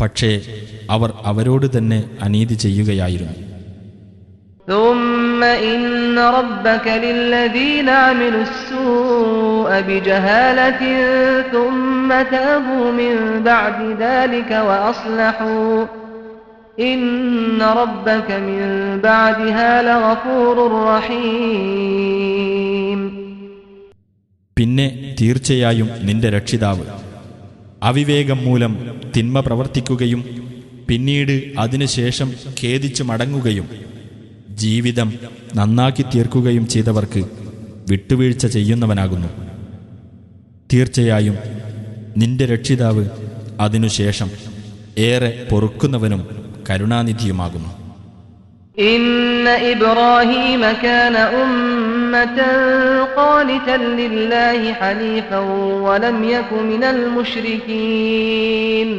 പക്ഷേ അവർ അവരോട് തന്നെ അനീതി ചെയ്യുകയായിരുന്നു. ثم إن ربك للذين عملوا السوء بجهالة ثم تابوا من بعد ذلك وأصلحوا إن ربك من بعدها لغفور رحيم. പിന്നെ തീർച്ചയായും നിന്റെ രക്ഷിതാവ് അവിവേകം മൂലം തിന്മ പ്രവർത്തിക്കുകയും പിന്നീട് അതിനുശേഷം ഖേദിച്ചു മടങ്ങുകയും ജീവിതം നന്നാക്കി തീർക്കുകയും ചെയ്തവർക്ക് വിട്ടുവീഴ്ച ചെയ്യുന്നവനാകുന്നു. തീർച്ചയായും നിന്റെ രക്ഷിതാവ് അതിനുശേഷം ഏറെ പൊറുക്കുന്നവനും കരുണാനിധിയുമാകുന്നു. إن إبراهيم كان أمة قانتا لله حنيفا ولم يك من المشركين.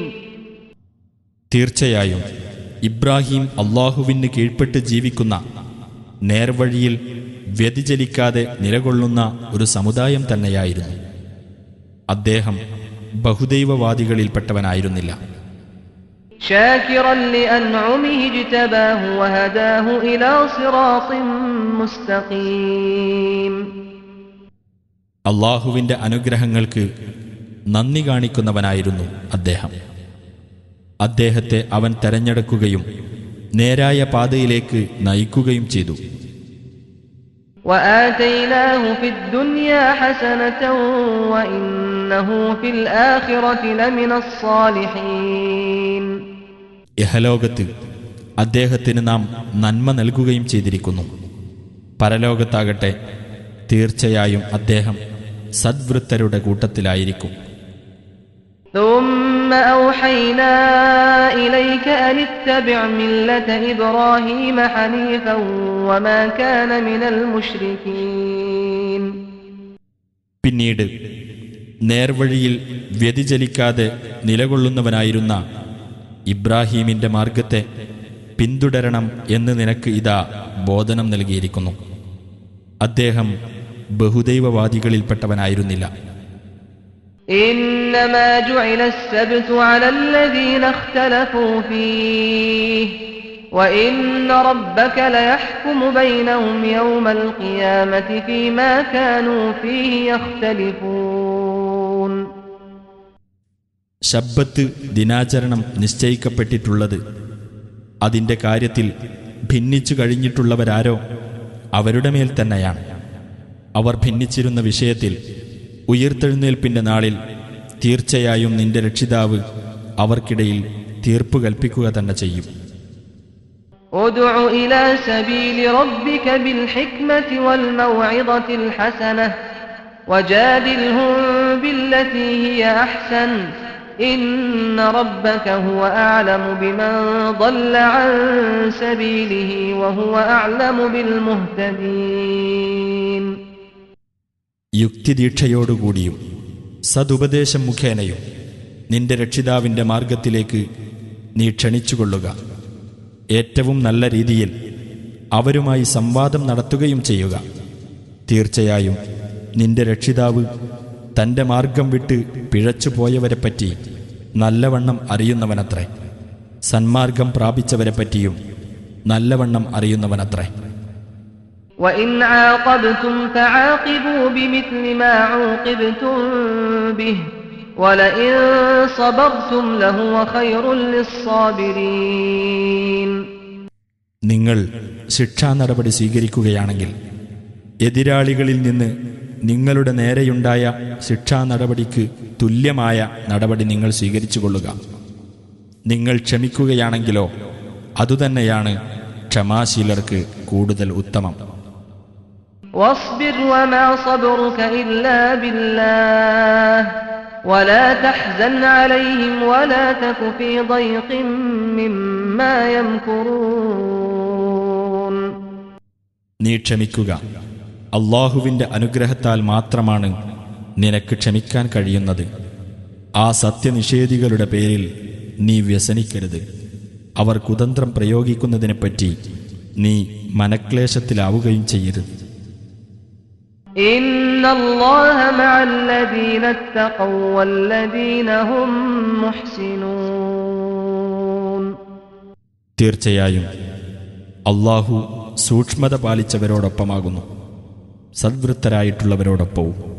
തീർച്ചയായും ഇബ്രാഹിം അല്ലാഹുവിന് കീഴ്പ്പെട്ട് ജീവിക്കുന്ന നേർവഴിയിൽ വ്യതിചലിക്കാതെ നിലകൊള്ളുന്ന ഒരു സമുദായം തന്നെയായിരുന്നു. അദ്ദേഹം ബഹുദൈവവാദികളിൽപ്പെട്ടവനായിരുന്നില്ല. شاكرا لأنعمه اجتباه وهداه إلى صراط مستقيم. അല്ലാഹുവിൻ്റെ അനുഗ്രഹങ്ങൾക്ക് നന്ദി കാണിക്കുന്നവനായിരുന്നു അദ്ദേഹം. അദ്ദേഹത്തെ അവൻ തെരഞ്ഞെടുക്കുകയും നേരായ പാതയിലേക്ക് നയിക്കുകയും ചെയ്തു. وآتيناه في الدنيا حسنة وإنه في الآخرة لمن الصالحين. ഇഹലോകത്ത് അദ്ദേഹത്തിന് നാം നന്മ നൽകുകയും ചെയ്തിരിക്കുന്നു. പരലോകത്താകട്ടെ തീർച്ചയായും അദ്ദേഹം സദ്വൃത്തരുടെ കൂട്ടത്തിലായിരിക്കും. ثم ثم أوحينا إليك أن اتبع ملة إبراهيم حنيفا وما كان من المشركين. പിന്നീട് നേർവഴിയിൽ വ്യതിചലിക്കാതെ നിലകൊള്ളുന്നവനായിരുന്ന ഇബ്രാഹീമിന്റെ മാർഗത്തെ പിന്തുടരണം എന്ന് നിനക്ക് ഇതാ ബോധനം നൽകിയിരിക്കുന്നു. അദ്ദേഹം ബഹുദൈവവാദികളിൽപ്പെട്ടവനായിരുന്നില്ല. إنما جعل السبت على الذين اختلفوا فيه وإن ربك ليحكم بينهم يوم القيامة فيما كانوا فيه يختلفون. ശബ്ബത്ത് ദിനാചരണം നിശ്ചയിക്കപ്പെട്ടിട്ടുള്ളത് അതിന്റെ കാര്യത്തിൽ ഭിന്നിച്ചു കഴിഞ്ഞിട്ടുള്ളവരാരോ അവരുടെ മേൽ തന്നെയാണ്. അവർ ഭിന്നിച്ചിരുന്ന വിഷയത്തിൽ ഉയിർത്തെഴുന്നേൽപ്പിന്റെ നാളിൽ തീർച്ചയായും നിന്റെ രക്ഷിതാവ് അവർക്കിടയിൽ തീർപ്പ് കൽപ്പിക്കുക തന്നെ ചെയ്യും. ادع إلى سبيل ربك بالحكمة والموعظة الحسنة وجادلهم بالتي هي أحسن إن ربك هو أعلم بمن ضل عن سبيله وهو أعلم بالمهتدين. യുക്തിദീക്ഷയോടുകൂടിയും സതുപദേശം മുഖേനയും നിന്റെ രക്ഷിതാവിന്റെ മാർഗത്തിലേക്ക് നീ ക്ഷണിച്ചുകൊള്ളുക. ഏറ്റവും നല്ല രീതിയിൽ അവരുമായി സംവാദം നടത്തുകയും ചെയ്യുക. തീർച്ചയായും നിന്റെ രക്ഷിതാവ് തന്റെ മാർഗം വിട്ട് പിഴച്ചുപോയവരെപ്പറ്റി നല്ലവണ്ണം അറിയുന്നവനത്രേ. സന്മാർഗം പ്രാപിച്ചവരെപ്പറ്റിയും നല്ലവണ്ണം അറിയുന്നവനത്രേ. وَإِنْ عَاقَبْتُمْ فَعَاقِبُوا بِمِثْلِ مَا عُوقِبْتُمْ بِهِ وَلَئِنْ صَبَرْتُمْ لَهُوَ خَيْرٌ لِلصَّابِرِينَ. നിങ്ങൾ ശിക്ഷാ നടപടി സ്വീകരിക്കുകയാണെങ്കിൽ എതിരാളികളിൽ നിന്ന് നിങ്ങളുടെ നേരെയുണ്ടായ ശിക്ഷാ നടപടിക്ക് തുല്യമായ നടപടി നിങ്ങൾ സ്വീകരിച്ചുകൊള്ളുക. നിങ്ങൾ ക്ഷമിക്കുകയാണെങ്കിലോ അതുതന്നെയാണ് ക്ഷമാശീലർക്ക് കൂടുതൽ ഉത്തമം. واصبر وما صبرك إلا بالله ولا تحزن عليهم ولا تك في ضيق مما يمكرون. നീ ക്ഷമിക്കുക. അല്ലാഹുവിന്റെ അനുഗ്രഹത്താൽ മാത്രമാണ് നിനക്ക് ക്ഷമിക്കാൻ കഴിയുന്നത്. ആ സത്യനിഷേധികളുടെ പേരിൽ നീ വ്യസനിക്കരുത്. അവർ കുതന്ത്രം പ്രയോഗിക്കുന്നതിനെപ്പറ്റി നീ മനക്ലേശത്തിലാവുകയും ചെയ്യരുത്. ഇന്നല്ലാഹ മഅല്ലദീന തഖവ വല്ലദീന ഹും മുഹ്സിനൂൻ. തീർച്ചയായും അല്ലാഹു സൂക്ഷ്മത പാലിച്ചവരോടൊപ്പമാകുന്നു, സദ്വൃത്തരായിട്ടുള്ളവരോടൊപ്പവും.